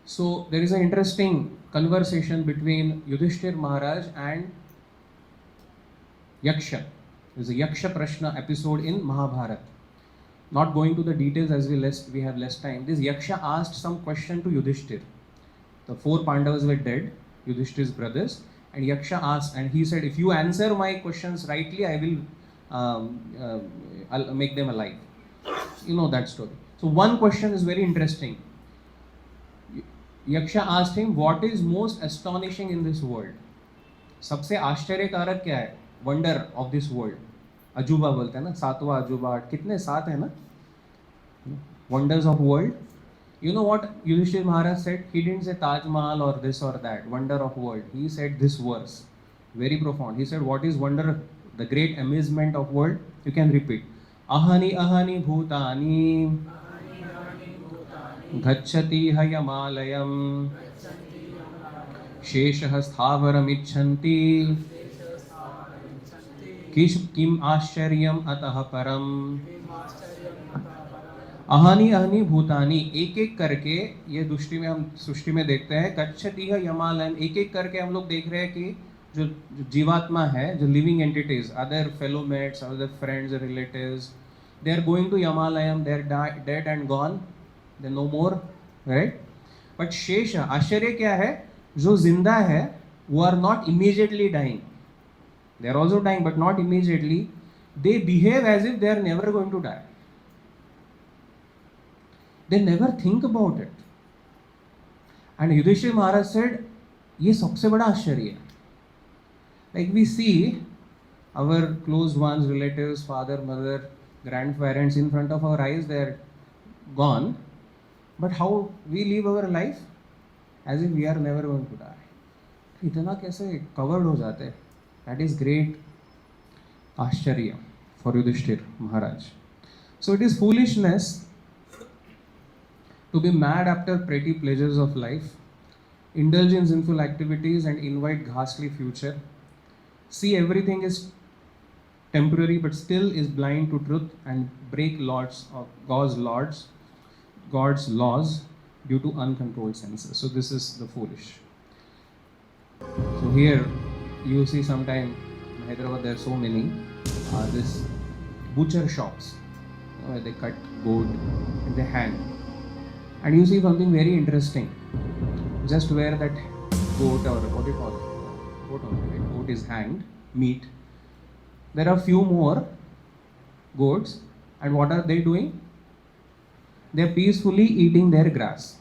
So there is an interesting conversation between Yudhishthir Maharaj and Yaksha. There is a Yaksha Prashna episode in Mahabharata. Not going to the details as we have less time. This Yaksha asked some question to Yudhishthir. The 4 Pandavas were dead, Yudhishthir's brothers, and Yaksha asked, and he said, if you answer my questions rightly, I will I'll make them alive. You know that story. So one question is very interesting. Yaksha asked him, what is most astonishing in this world? सबसे आश्चर्यकारक क्या है? Wonder of this world. अजूबा बोलते हैं ना, 7वां अजूबा, कितने 7 है ना? Wonders of world. You know what Yudhishthir Maharaj said? He didn't say Taj Mahal or this or that, wonder of world. He said this verse, very profound. He said, what is wonder, the great amazement of world? You can repeat. Ahani ahani bhutani gacchati hayamalayam sheshah sthavaram icchanti kim आश्चर्यम अतः परम. अहानी अहनी भूतानी, एक एक करके ये सृष्टि में देखते हैं. गच्छति है यमालयम, एक एक करके हम लोग देख रहे हैं कि जो जीवात्मा है, जो living entities, other fellow mates, other friends, relatives, they are going to Yamalayam, they are dead and gone, they no more, right? But शेष, आश्चर्य क्या है? जो जिंदा है वो are not immediately dying. They are also dying, but not immediately. They behave as if they are never going to die. They never think about it. And Yudhishthir Maharaj said, ये सबसे बड़ा आश्चर्य है. Like we see our close ones, relatives, father, mother, grandparents in front of our eyes, they are gone. But how we live our life? As if we are never going to die. इतना कैसे covered हो जाते हैं? That is great Ashcharya for Yudhishthir Maharaj. So it is foolishness to be mad after petty pleasures of life, indulge in sinful activities and invite ghastly future, see everything is temporary but still is blind to truth and break God's laws due to uncontrolled senses. So this is the foolish. So here you see sometime in Hyderabad there are so many this butcher shops where they cut goat and they hang. And you see something very interesting. Just where that goat, or what do you call it? Goat is hanged, meat. There are few more goats, and what are they doing? They are peacefully eating their grass.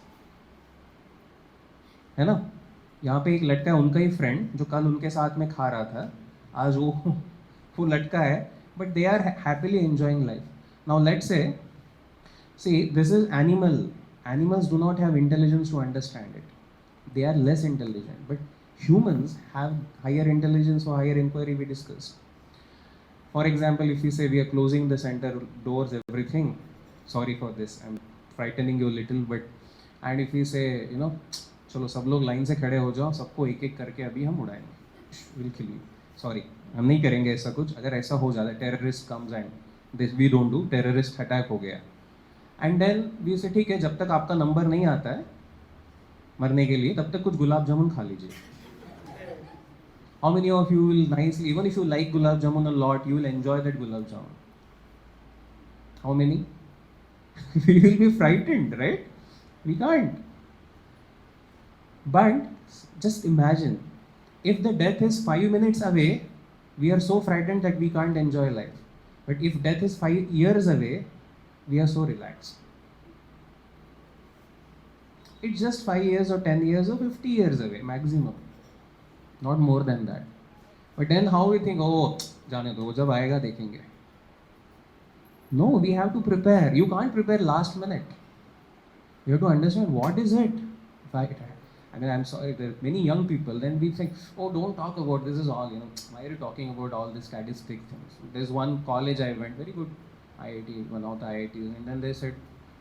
है ना? यहाँ पे एक लड़का है, उनका ही friend जो कल उनके साथ में खा रहा था, आज वो लड़का है, but they are happily enjoying life. Now let's say, see, this is animal. Animals do not have intelligence to understand it. They are less intelligent, but humans have higher intelligence or higher inquiry we discussed. For example, if we say we are closing the center doors, everything, sorry for this, I'm frightening you a little, but and if we say, you know, चलो सब लोग line से खड़े हो जाओ, सबको एक एक करके अभी हम उड़ाएंगे, विल किल यू. सॉरी, हम नहीं करेंगे ऐसा कुछ. अगर ऐसा हो जाता है, terrorist comes and this we don't do, terrorist attack हो गया, एंड देन वी से ठीक है, जब तक आपका नंबर नहीं आता है मरने के लिए, तब तक कुछ गुलाब जामुन खा लीजिए. How many of you will nicely, even if you like gulab jamun a lot, you will enjoy that gulab jamun? How many? We will be frightened, right? We can't. But just imagine, if the death is 5 minutes away, we are so frightened that we can't enjoy life. But if death is 5 years away, we are so relaxed. It's just 5 years or 10 years or 50 years away, maximum. Not more than that. But then how we think, oh, जाने दो, जब आएगा देखेंगे. No, we have to prepare. You can't prepare last minute. You have to understand what is it. I mean, I'm sorry, there are many young people, then we think, oh, don't talk about this is all, you know, why are you talking about all these statistic things? There's one college I went, very good IIT, one of the IITs, and then they said,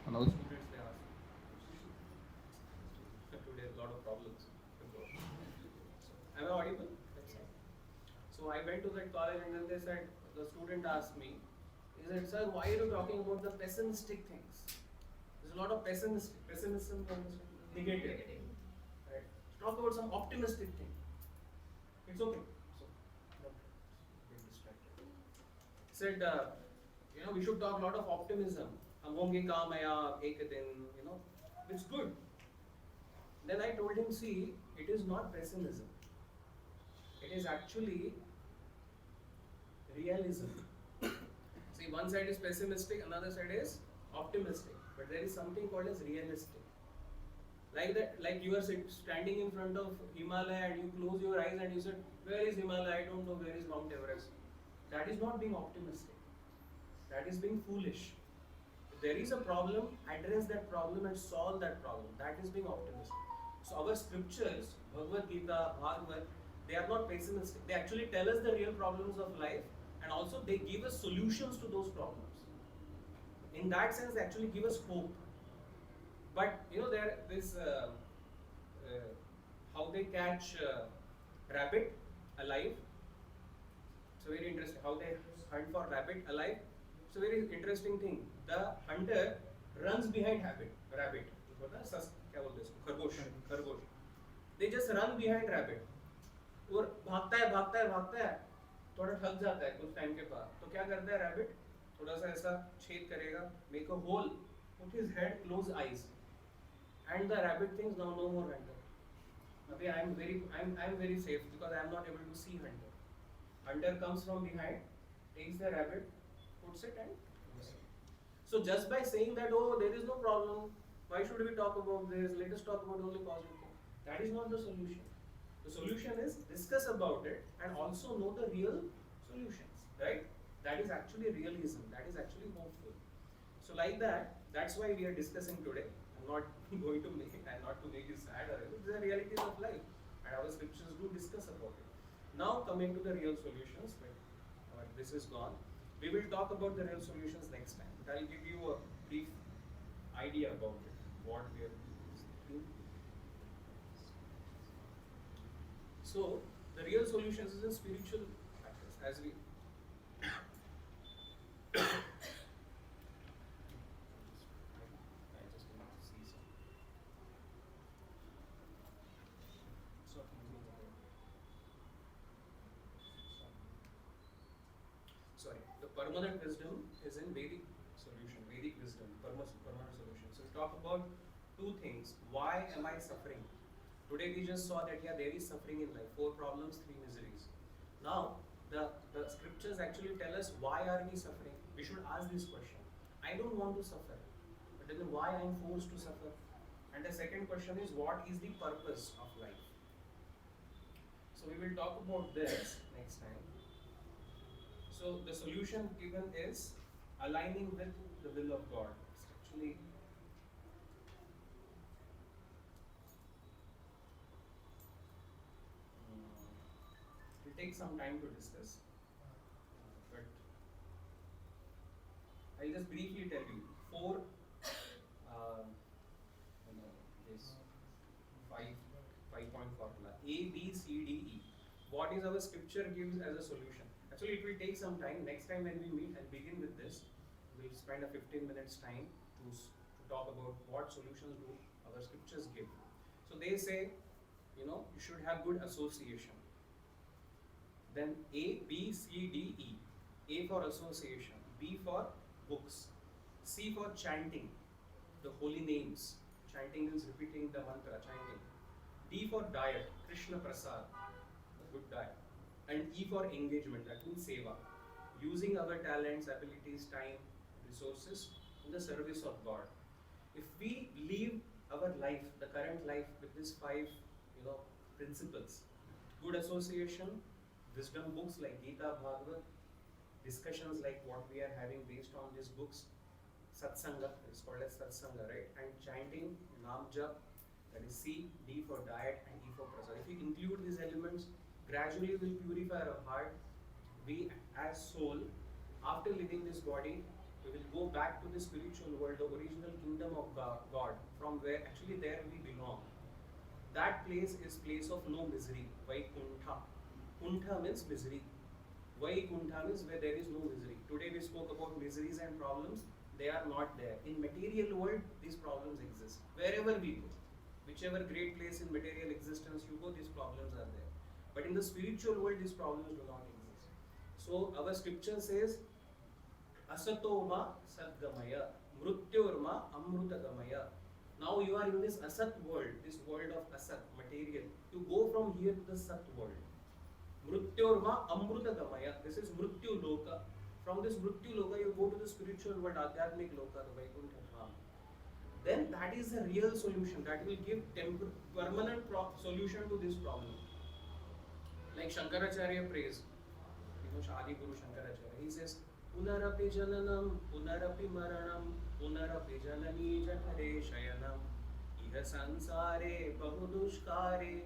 one of the students, they asked, today a lot of problems. Am I audible? So I went to that college and then they said, the student asked me, he said, sir, why are you talking about the pessimistic things? There's a lot of pessimism, negative. Right? Talk about some optimistic thing. It's okay. So, get distracted. Said, you know, we should talk a lot of optimism. हम होंगे कामयाब एक दिन, you know, it's good. Then I told him, see, it is not pessimism. It is actually realism. See, one side is pessimistic, another side is optimistic. But there is something called as realistic. Like that, like you are standing in front of Himalaya and you close your eyes and you said, where is Himalaya? I don't know where is Mount Everest. That is not being optimistic. That is being foolish. If there is a problem, address that problem and solve that problem. That is being optimistic. So our scriptures, Bhagavad Gita, Bhagavad, they are not pessimistic. They actually tell us the real problems of life and also they give us solutions to those problems. In that sense, they actually give us hope. But you know, there this how they catch rabbit alive. It's very interesting. How they hunt for rabbit alive. It's a very interesting thing. The hunter runs behind rabbit. क्या बोलते हैं इसको? खरगोश. They just run behind rabbit. और भागता है, थोड़ा थक जाता है कुछ टाइम के बाद. तो क्या करता है rabbit? थोड़ा सा ऐसा छेद करेगा, make a hole, put his head, close eyes, and the rabbit thinks now no more hunter. Okay, I'm very safe because I am not able to see hunter. Hunter comes from behind, takes the rabbit, puts it and goes. So just by saying that, oh, there is no problem, why should we talk about this? Let us talk about only positive things. That is not the solution. The solution is discuss about it and also know the real solutions, right? That is actually realism. That is actually hopeful. So like that, that's why we are discussing today. I'm not going to make it, and not to make you sad or anything. These are realities of life, and our scriptures do discuss about it. Now coming to the real solutions, but this is gone. We will talk about the real solutions next time. But I'll give you a brief idea about it, what we are doing. So the real solutions is in spiritual factors, as we. Sorry, the permanent wisdom is in Vedic solution, Vedic wisdom, permanent solution. So we talk about two things. Why am I suffering? Today we just saw that there is suffering in life, 4 problems, 3 miseries. Now the scriptures actually tell us why are we suffering. We should ask this question. I don't want to suffer, but then why I am forced to suffer? And the second question is, what is the purpose of life? So we will talk about this next time. So the solution given is aligning with the will of God. It's actually it will take some time to discuss, but I'll just briefly tell you four, this five-point formula: A, B, C, D, E. What is our scripture gives as a solution? Actually, it will take some time. Next time when we meet, I'll begin with this. We'll spend a 15 minutes time to talk about what solutions do our scriptures give. So they say, you should have good association. Then A, B, C, D, E. A for association, B for books, C for chanting, the holy names. Chanting is repeating the mantra, chanting. D for diet, Krishna Prasad, the good diet. And E for engagement, that means seva, using our talents, abilities, time, resources in the service of God. If we live our life, the current life, with these five, principles: good association, wisdom books like Gita, Bhagavad, discussions like what we are having based on these books, satsanga, it's called as satsanga, right? And chanting, nam jap, that is C, D for diet, and E for prasad. If we include these elements, gradually will purify our heart. We as soul, after leaving this body, we will go back to the spiritual world, the original kingdom of God, from where actually there we belong. That place is place of no misery, Vaikuntha. Kuntha means misery. Vaikuntha means where there is no misery. Today we spoke about miseries and problems. They are not there. In material world, these problems exist. Wherever we go, whichever great place in material existence you go, these problems are there. But in the spiritual world, these problems do not exist. So our scripture says, Asatoma Sadgamaya, Mrutyorma Amrutagamaya. Now you are in this Asat world, this world of Asat, material. You go from here to the Sat world. Mrutyorma Amrutagamaya. This is Mrityu Loka. From this Mrityu Loka, you go to the spiritual world, Adhyatmik Loka, the Vaikuntha Dham. Then that is the real solution. That will give permanent solution to this problem. Like Shankaracharya prays, Adi Guru Shankaracharya, he says, Punarapi Jananam, Punarapi Maranam, Punarapi Janani Jathare Shayanam, Iha Sansare Bahudushkare,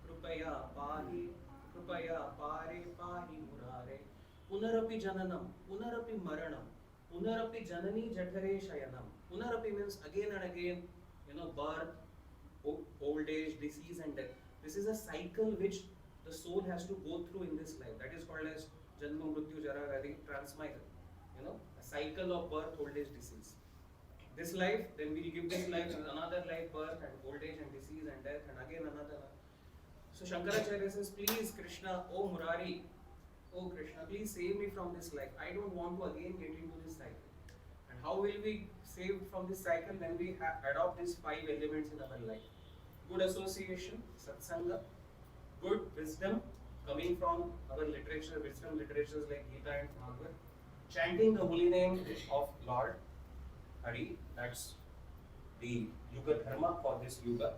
Krupaya Pahi, Krupaya Pare Pahi Murare, Punarapi Jananam, Punarapi Maranam, Punarapi Janani Jathare Shayanam. Punarapi means again and again, birth, old age, disease and death. This is a cycle which the soul has to go through in this life. That is called as Janma Mrityu Jara Vyadhi transmigrant. A cycle of birth, old age, disease. This life, then we give this life another life, birth and old age and disease and death, and again another. So Shankaracharya says, please Krishna, oh Murari, oh Krishna, please save me from this life. I don't want to again get into this cycle. And how will we save from this cycle? When we adopt these five elements in our life. Good association, satsanga, good wisdom coming from our literature, wisdom literatures like Gita and Bhagavad, chanting the holy name of Lord Hari, that's the Yuga Dharma for this Yuga,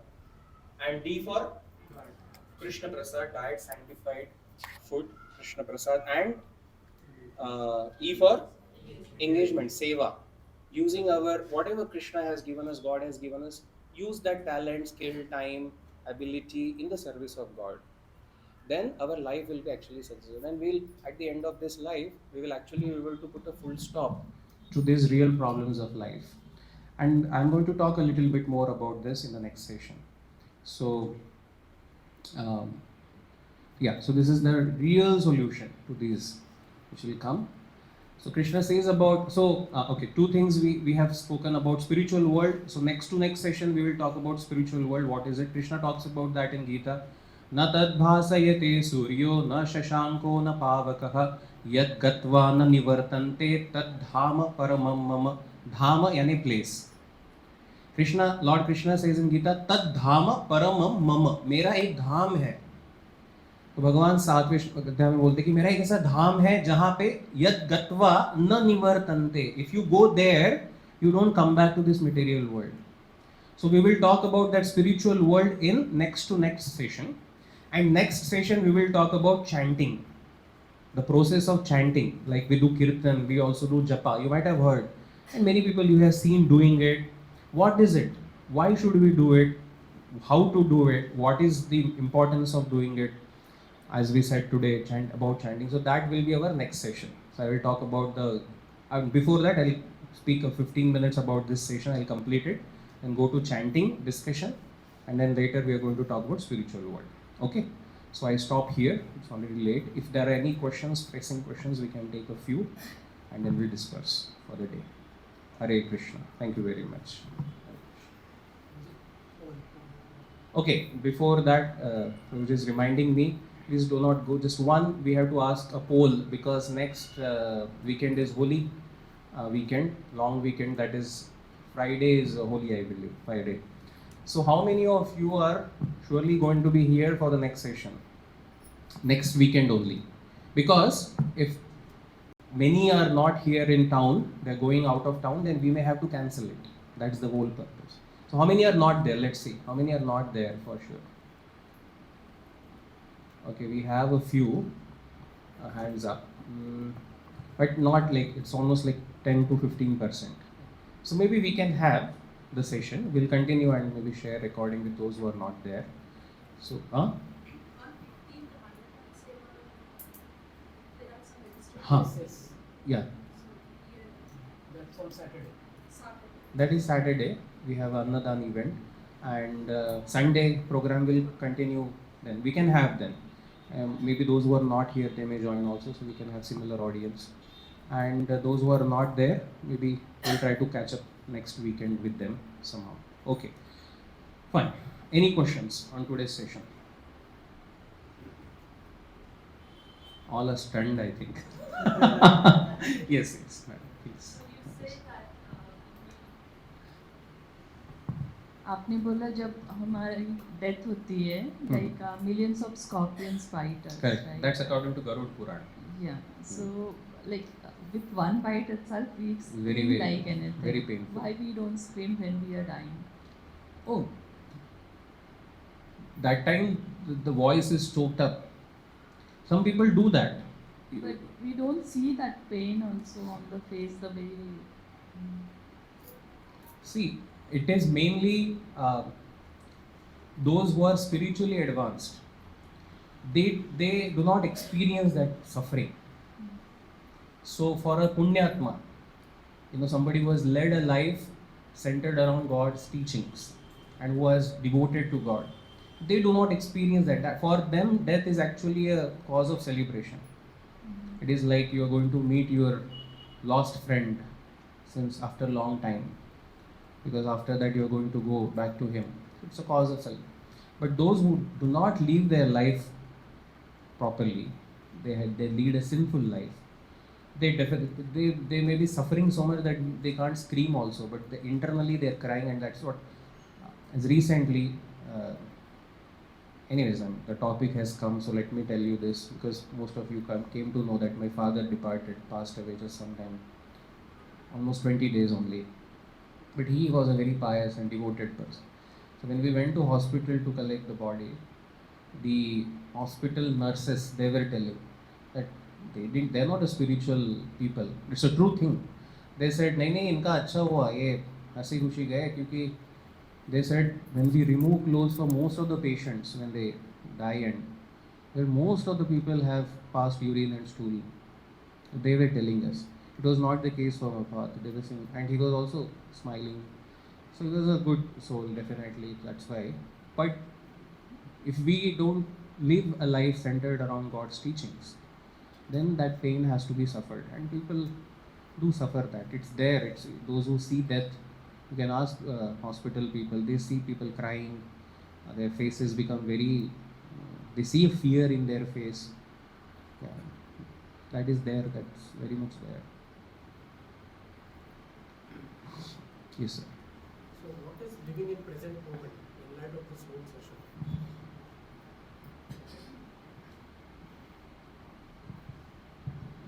and D for Krishna Prasad, diet, sanctified food, Krishna Prasad, and E for engagement, seva, using our whatever Krishna has given us, God has given us, use that talent, skill, time, ability in the service of God. Then our life will be actually successful, and we'll at the end of this life we will actually be able to put a full stop to these real problems of life. And I'm going to talk a little bit more about this in the next session. So so this is the real solution to these which will come. So Krishna says about, two things we have spoken about: spiritual world. So next session we will talk about spiritual world. What is it? Krishna talks about that in Gita. Na tad bhasayate suryo na shashanko na pavakah yad gatva na nivartante tad dhama paramam mama. Dhama yani place. Lord Krishna says in Gita, tad dhama paramam mama. मेरा एक धाम है. तो भगवान 7वें अध्याय में बोलते कि मेरा एक ऐसा धाम है जहां पे यद गत्वा न निवर्तन्ते. If you go there, you don't come back to this material world. So we will talk about that spiritual world in next to next session. And next session we will talk about chanting. The process of chanting, like we do kirtan, we also do japa. You might have heard. And many people you have seen doing it. What is it? Why should we do it? How to do it? What is the importance of doing it? As we said today, about chanting. So that will be our next session. So I will talk about the. Before that, I'll speak 15 minutes about this session. I'll complete it and go to chanting discussion, and then later we are going to talk about spiritual world. Okay. So I stop here. It's already late. If there are any questions, pressing questions, we can take a few, and then we'll disperse for the day. Hare Krishna. Thank you very much. Okay, before that, Prabhu is reminding me, please do not go. Just one, we have to ask a poll because next weekend is Holi weekend, long weekend. That is Friday is Holi, I believe, Friday. So how many of you are surely going to be here for the next session? Next weekend only. Because if many are not here in town, they're going out of town, then we may have to cancel it. That's the whole purpose. So how many are not there? Let's see. How many are not there for sure? Okay, we have a few hands up. But not like, it's almost like 10 to 15%. So maybe we can have the session. We'll continue and maybe share recording with those who are not there. So,
Yes.
yeah,
That's on Saturday.
that is Saturday. We have another event, and Sunday program will continue. Then we can have then. Maybe those who are not here, they may join also, so we can have similar audience. And those who are not there, maybe we'll try to catch up next weekend with them somehow. Okay, fine. Any questions on today's session? All are stunned, I think. Yes, madam, please.
आपने बोला जब हमारी death होती है like millions of scorpions bite us,
Correct.
right?
That's according to Garud Puran.
Yeah. So like with one bite itself we scream
Very,
like anything.
very painful.
Why we don't scream when we are dying?
Oh, that time the voice is choked up. Some people do that.
But we don't see that pain also on the face the way we.
See, it is mainly those who are spiritually advanced. They do not experience that suffering. So for a punyatma, somebody who has led a life centered around God's teachings and who was devoted to God, they do not experience that. For them, death is actually a cause of celebration. It is like you are going to meet your lost friend since after a long time, because after that you are going to go back to him. It's a cause of celebration. But those who do not live their life properly, they lead a sinful life. They may be suffering so much that they can't scream also, but internally they are crying, and that's what. As recently, anyways, the topic has come, so let me tell you this, because most of you came to know that my father passed away just sometime, almost 20 days only. But he was a very pious and devoted person. So when we went to hospital to collect the body, the hospital nurses, they were telling that they're not a spiritual people. It's a true thing. They said, नहीं इनका अच्छा हुआ ये हंसी खुशी गए, क्योंकि they said when we remove clothes for most of the patients when they die, and well, most of the people have passed urine and stool. They were telling us. It was not the case for my father. They were saying, and he was also smiling. So he was a good soul, definitely. That's why. But if we don't live a life centered around God's teachings, then that pain has to be suffered, and people do suffer that. It's there. It's those who see death. You can ask hospital people. They see people crying. Their faces become very. They see a fear in their face. Yeah, that is there. That's very much there. Yes, sir.
So what is living in present moment in light of this whole session?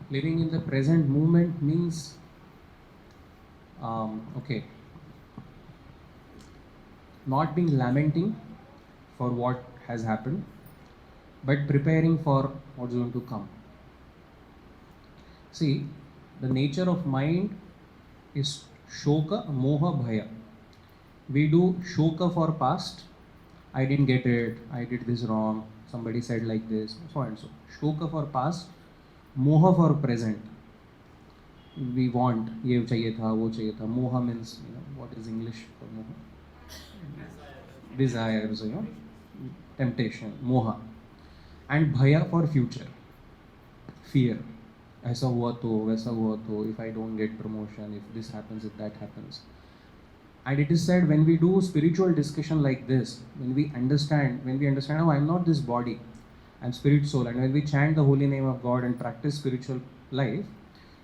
Living in the present moment means, okay. not being lamenting for what has happened, but preparing for what's going to come. See, the nature of mind is shoka, moha, bhaya. We do shoka for past. I didn't get it. I did this wrong. Somebody said like this, so and so. Shoka for past, moha for present. We want ये चाहिए था, वो चाहिए था. Moha means, what is English for moha? Desire, so temptation, moha. And bhaya for future, fear. ऐसा हुआ तो, वैसा हुआ तो, if I don't get promotion, if this happens, if that happens. And it is said, when we do spiritual discussion like this, when we understand, oh, I am not this body, I am spirit soul, and when we chant the holy name of God and practice spiritual life,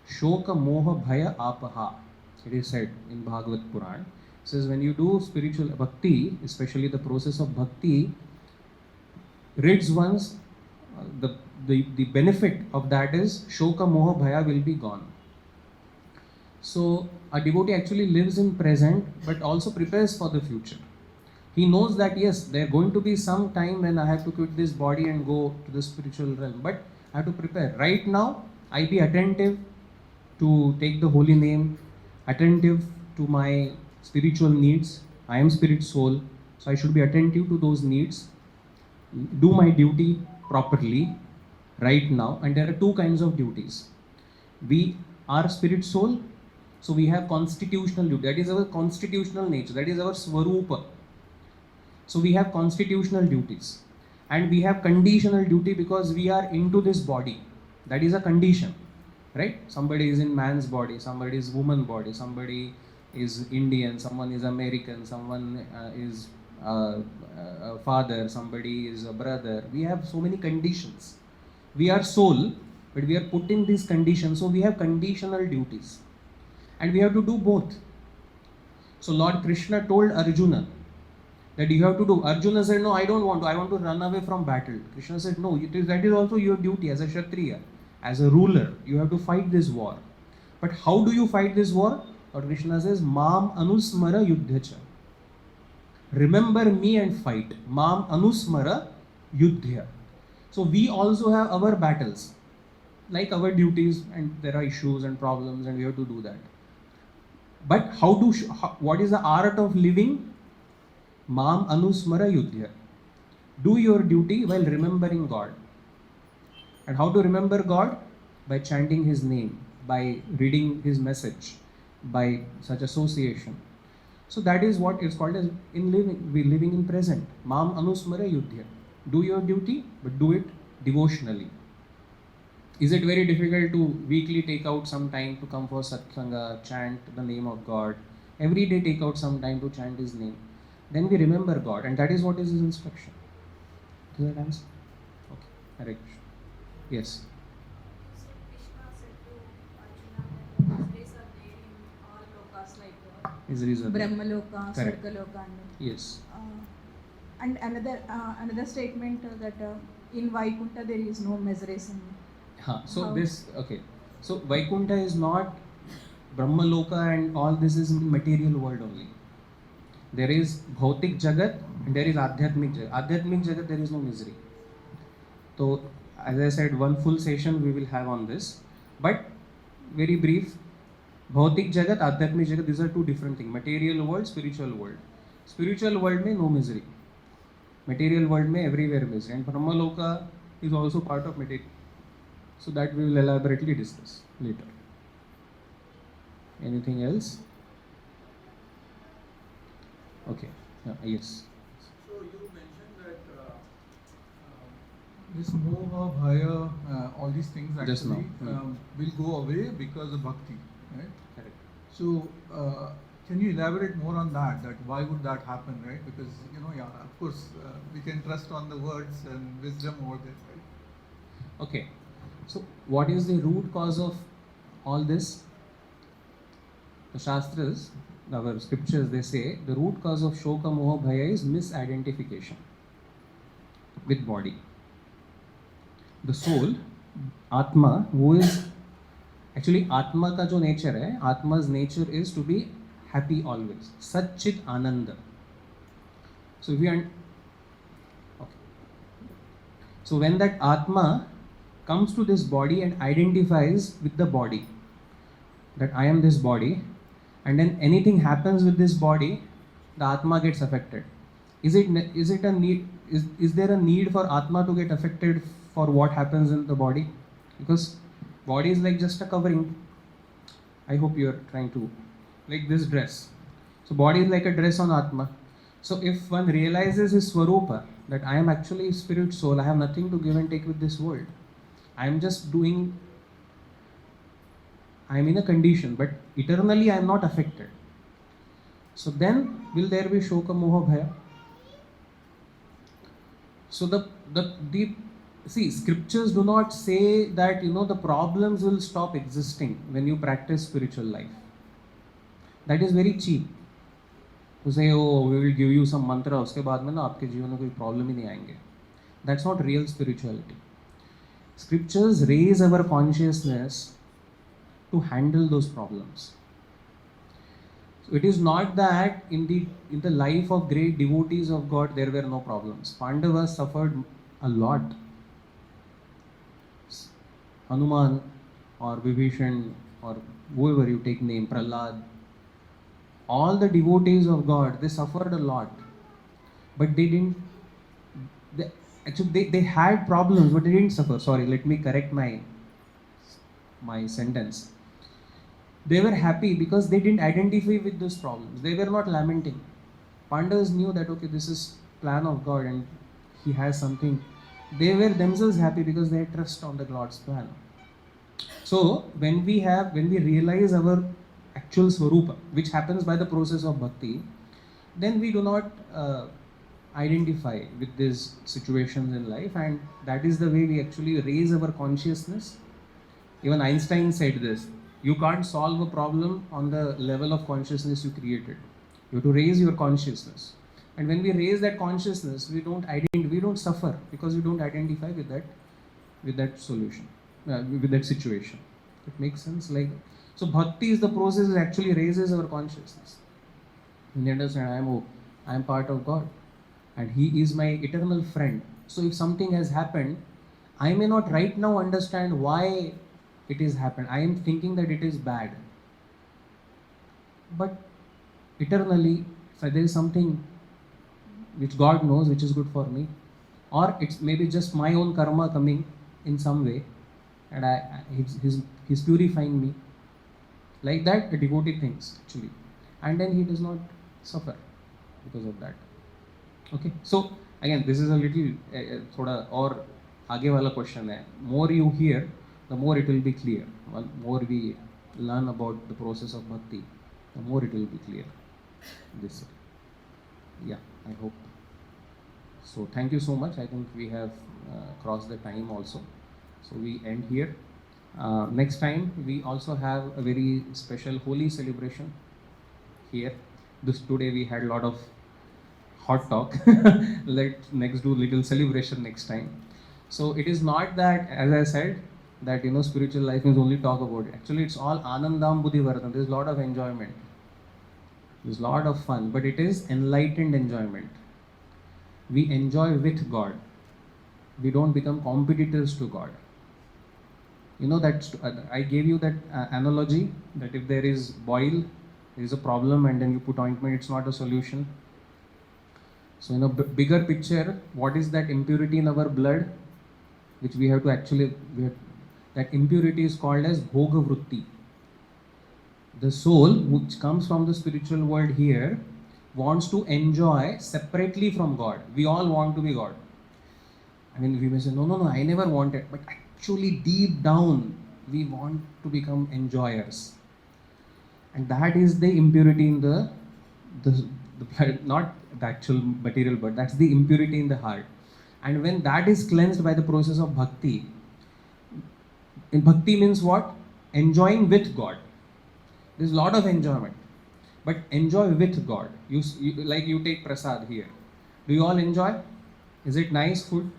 shoka moha bhaya apaha, it is said in Bhagavad Puran. It says when you do spiritual bhakti, especially the process of bhakti, rids one's the benefit of that is shoka moha bhaya will be gone. So a devotee actually lives in present but also prepares for the future. He knows that yes, there going to be some time when I have to quit this body and go to the spiritual realm, but I have to prepare. Right now, I be attentive to take the holy name, attentive to my spiritual needs. I am spirit soul, so I should be attentive to those needs, do my duty properly right now. And there are two kinds of duties. We are spirit soul, so we have constitutional duty. That is our constitutional nature. That is our swarupa. So we have constitutional duties. And we have conditional duty because we are into this body. That is a condition, right? Somebody is in man's body, somebody is woman body, somebody is Indian, someone is American, someone is a father, somebody is a brother. We have so many conditions. We are soul, but we are put in these conditions, so we have conditional duties. And we have to do both. So Lord Krishna told Arjuna that you have to do. Arjuna said, no, I don't want to. I want to run away from battle. Krishna said, no, that is also your duty as a Kshatriya, as a ruler. You have to fight this war. But how do you fight this war? Lord Krishna says, Mam anusmara yuddhacha. Remember me and fight. Mam anusmara yuddhya. So we also have our battles, like our duties, and there are issues and problems, and we have to do that. But what is the art of living? Mam anusmara yuddhya. Do your duty while remembering God. And how to remember God? By chanting His name, by reading His message, by such association. So that is what is called as we living in present. Mam anusmara yuddhya. Do your duty, but do it devotionally. Is it very difficult to weekly take out some time to come for satsanga, chant the name of God? Every day take out some time to chant His name. Then we remember God, and that is what is His instruction. Does that answer? Okay. Hare Krishna. Yes.
So Krishna said to Arjuna that miseries are there in all lokas like
Miseries are there.
Brahmaloka,
Correct.
Sargaloka.
Yes.
And another statement that in Vaikuntha there is no miseries.
So Vaikuntha is not Brahmaloka, and all this is in material world only. There is Bhautik Jagat and there is Adhyatmik Jagat. Adhyatmik Jagat, there is no misery. So, as I said, one full session we will have on this. But, very brief, Bhautik Jagat, Adhyatmik Jagat, these are two different things. Material world, spiritual world. Spiritual world mein no misery. Material world mein everywhere misery. And Brahmaloka is also part of material. So that we will elaborately discuss later. Anything else? Okay. Yes.
So you mentioned that this moha, bhaya, all these things
Just
actually
now.
will go away because of bhakti, right?
Correct.
So can you elaborate more on that? That why would that happen, right? Because of course, we can trust on the words and wisdom over this, right?
Okay. So what is the root cause of all this? The Shastras, our scriptures, they say the root cause of Shoka Moha Bhaya is misidentification with body. The soul, Atma, who is actually Atma ka jo nature hai, Atma's nature is to be happy always. Satchit Ananda. So if you okay. So when that Atma comes to this body and identifies with the body, that I am this body, and then anything happens with this body, the Atma gets affected. Is it a need? Is there a need for Atma to get affected for what happens in the body? Because body is like just a covering. I hope you are trying to, like this dress. So body is like a dress on Atma. So if one realizes his Swarupa, that I am actually spirit soul, I have nothing to give and take with this world. I am just doing, I am in a condition, but eternally I am not affected. So then will there be Shoka Moha Bhaya? So the see, scriptures do not say that the problems will stop existing when you practice spiritual life. That is very cheap. To say, oh, we will give you some mantra, उसके बाद में ना आपके जीवन में कोई problem ही नहीं आएंगे. That's not real spirituality. Scriptures raise our consciousness to handle those problems. So it is not that in the life of great devotees of God there were no problems. Pandavas suffered a lot. Hanuman or Vibhishan or whoever you take name, Prahlad, all the devotees of God, they suffered a lot. But they didn't, they had problems, but they didn't suffer. Sorry, let me correct my sentence. They were happy because they didn't identify with those problems. They were not lamenting. Pandavas knew that, okay, this is plan of God and He has something. They were themselves happy because they had trust on the Lord's plan. So when we realize our actual Swarupa, which happens by the process of bhakti, then we do not identify with these situations in life, and that is the way we actually raise our consciousness. Even Einstein said this: you can't solve a problem on the level of consciousness you created. You have to raise your consciousness. And when we raise that consciousness, we don't suffer because we don't identify with that solution, with that situation. It makes sense? So bhakti is the process that actually raises our consciousness. And you understand, I am part of God and He is my eternal friend. So if something has happened, I may not right now understand why it has happened. I am thinking that it is bad. But eternally, so there is something which God knows which is good for me, or it's maybe just my own karma coming in some way, and he's purifying me. Like that, a devotee thinks actually, and then he does not suffer because of that. Okay, so again, this is a little thoda or आगे वाला question है. More you hear, the more it will be clear. The more we learn about the process of bhakti, the more it will be clear. This, yeah, I hope. So thank you so much. I think we have crossed the time also. So we end here. Next time we also have a very special holy celebration here. Today we had a lot of hot talk. Let's next do little celebration next time. So it is not that, as I said, that spiritual life is only talk about it. Actually, it's all anandam buddhi vardhan. There's a lot of enjoyment. There's a lot of fun, but it is enlightened enjoyment. We enjoy with God. We don't become competitors to God. That I gave you that analogy that if there is boil, there is a problem, and then you put ointment, it's not a solution. So bigger picture, what is that impurity in our blood, which we have to actually, that impurity is called as bhoga vritti. The soul, which comes from the spiritual world here, wants to enjoy separately from God. We all want to be God. I mean, we may say, no, I never wanted. But actually, deep down, we want to become enjoyers. And that is the impurity in the blood, not the actual material, but that's the impurity in the heart. And when that is cleansed by the process of bhakti, in bhakti means what? Enjoying with God. There's a lot of enjoyment, but enjoy with God. You take prasad here. Do you all enjoy? Is it nice food?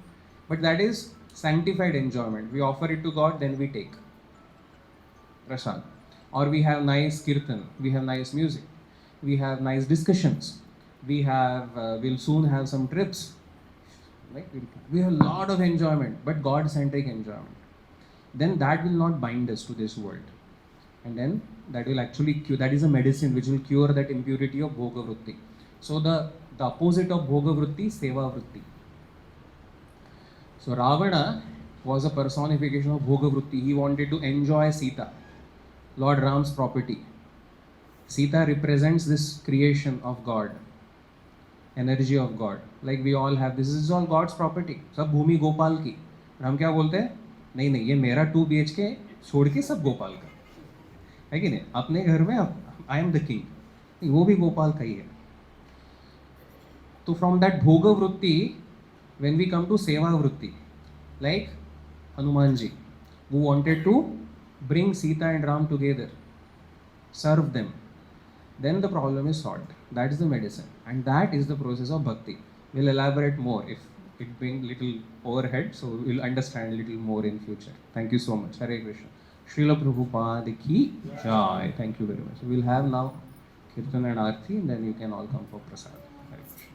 But that is sanctified enjoyment. We offer it to God, then we take prasad. Or we have nice kirtan, we have nice music, we have nice discussions. we'll soon have some trips. Like we have a lot of enjoyment, but God-centric enjoyment. Then that will not bind us to this world. And then that will actually cure, that is a medicine which will cure that impurity of bhoga vritti. So the opposite of bhoga vritti, seva vritti. So Ravana was a personification of bhoga vritti. He wanted to enjoy Sita, Lord Ram's property. Sita represents this creation of God, energy of God. Like we all have, this is all God's property. सब भूमि गोपाल की. और हम क्या बोलते हैं? नहीं नहीं, ये मेरा 2 BHK छोड़ के सब गोपाल का है कि नहीं? अपने घर में आई एम द किंग, वो भी गोपाल का ही है. तो फ्रॉम दैट भोग वृत्ति, when we come to seva vritti, like Hanuman ji, who wanted to bring Sita and Ram together, serve them, then the problem is solved. That is the medicine, and that is the process of bhakti. We'll elaborate more if it being little overhead, so we'll understand a little more in future. Thank you so much. Hare Krishna. Srila Prabhupada ki jai. Thank you very much. We'll have now Kirtan and Aarti, and then you can all come for prasad. Hare Krishna.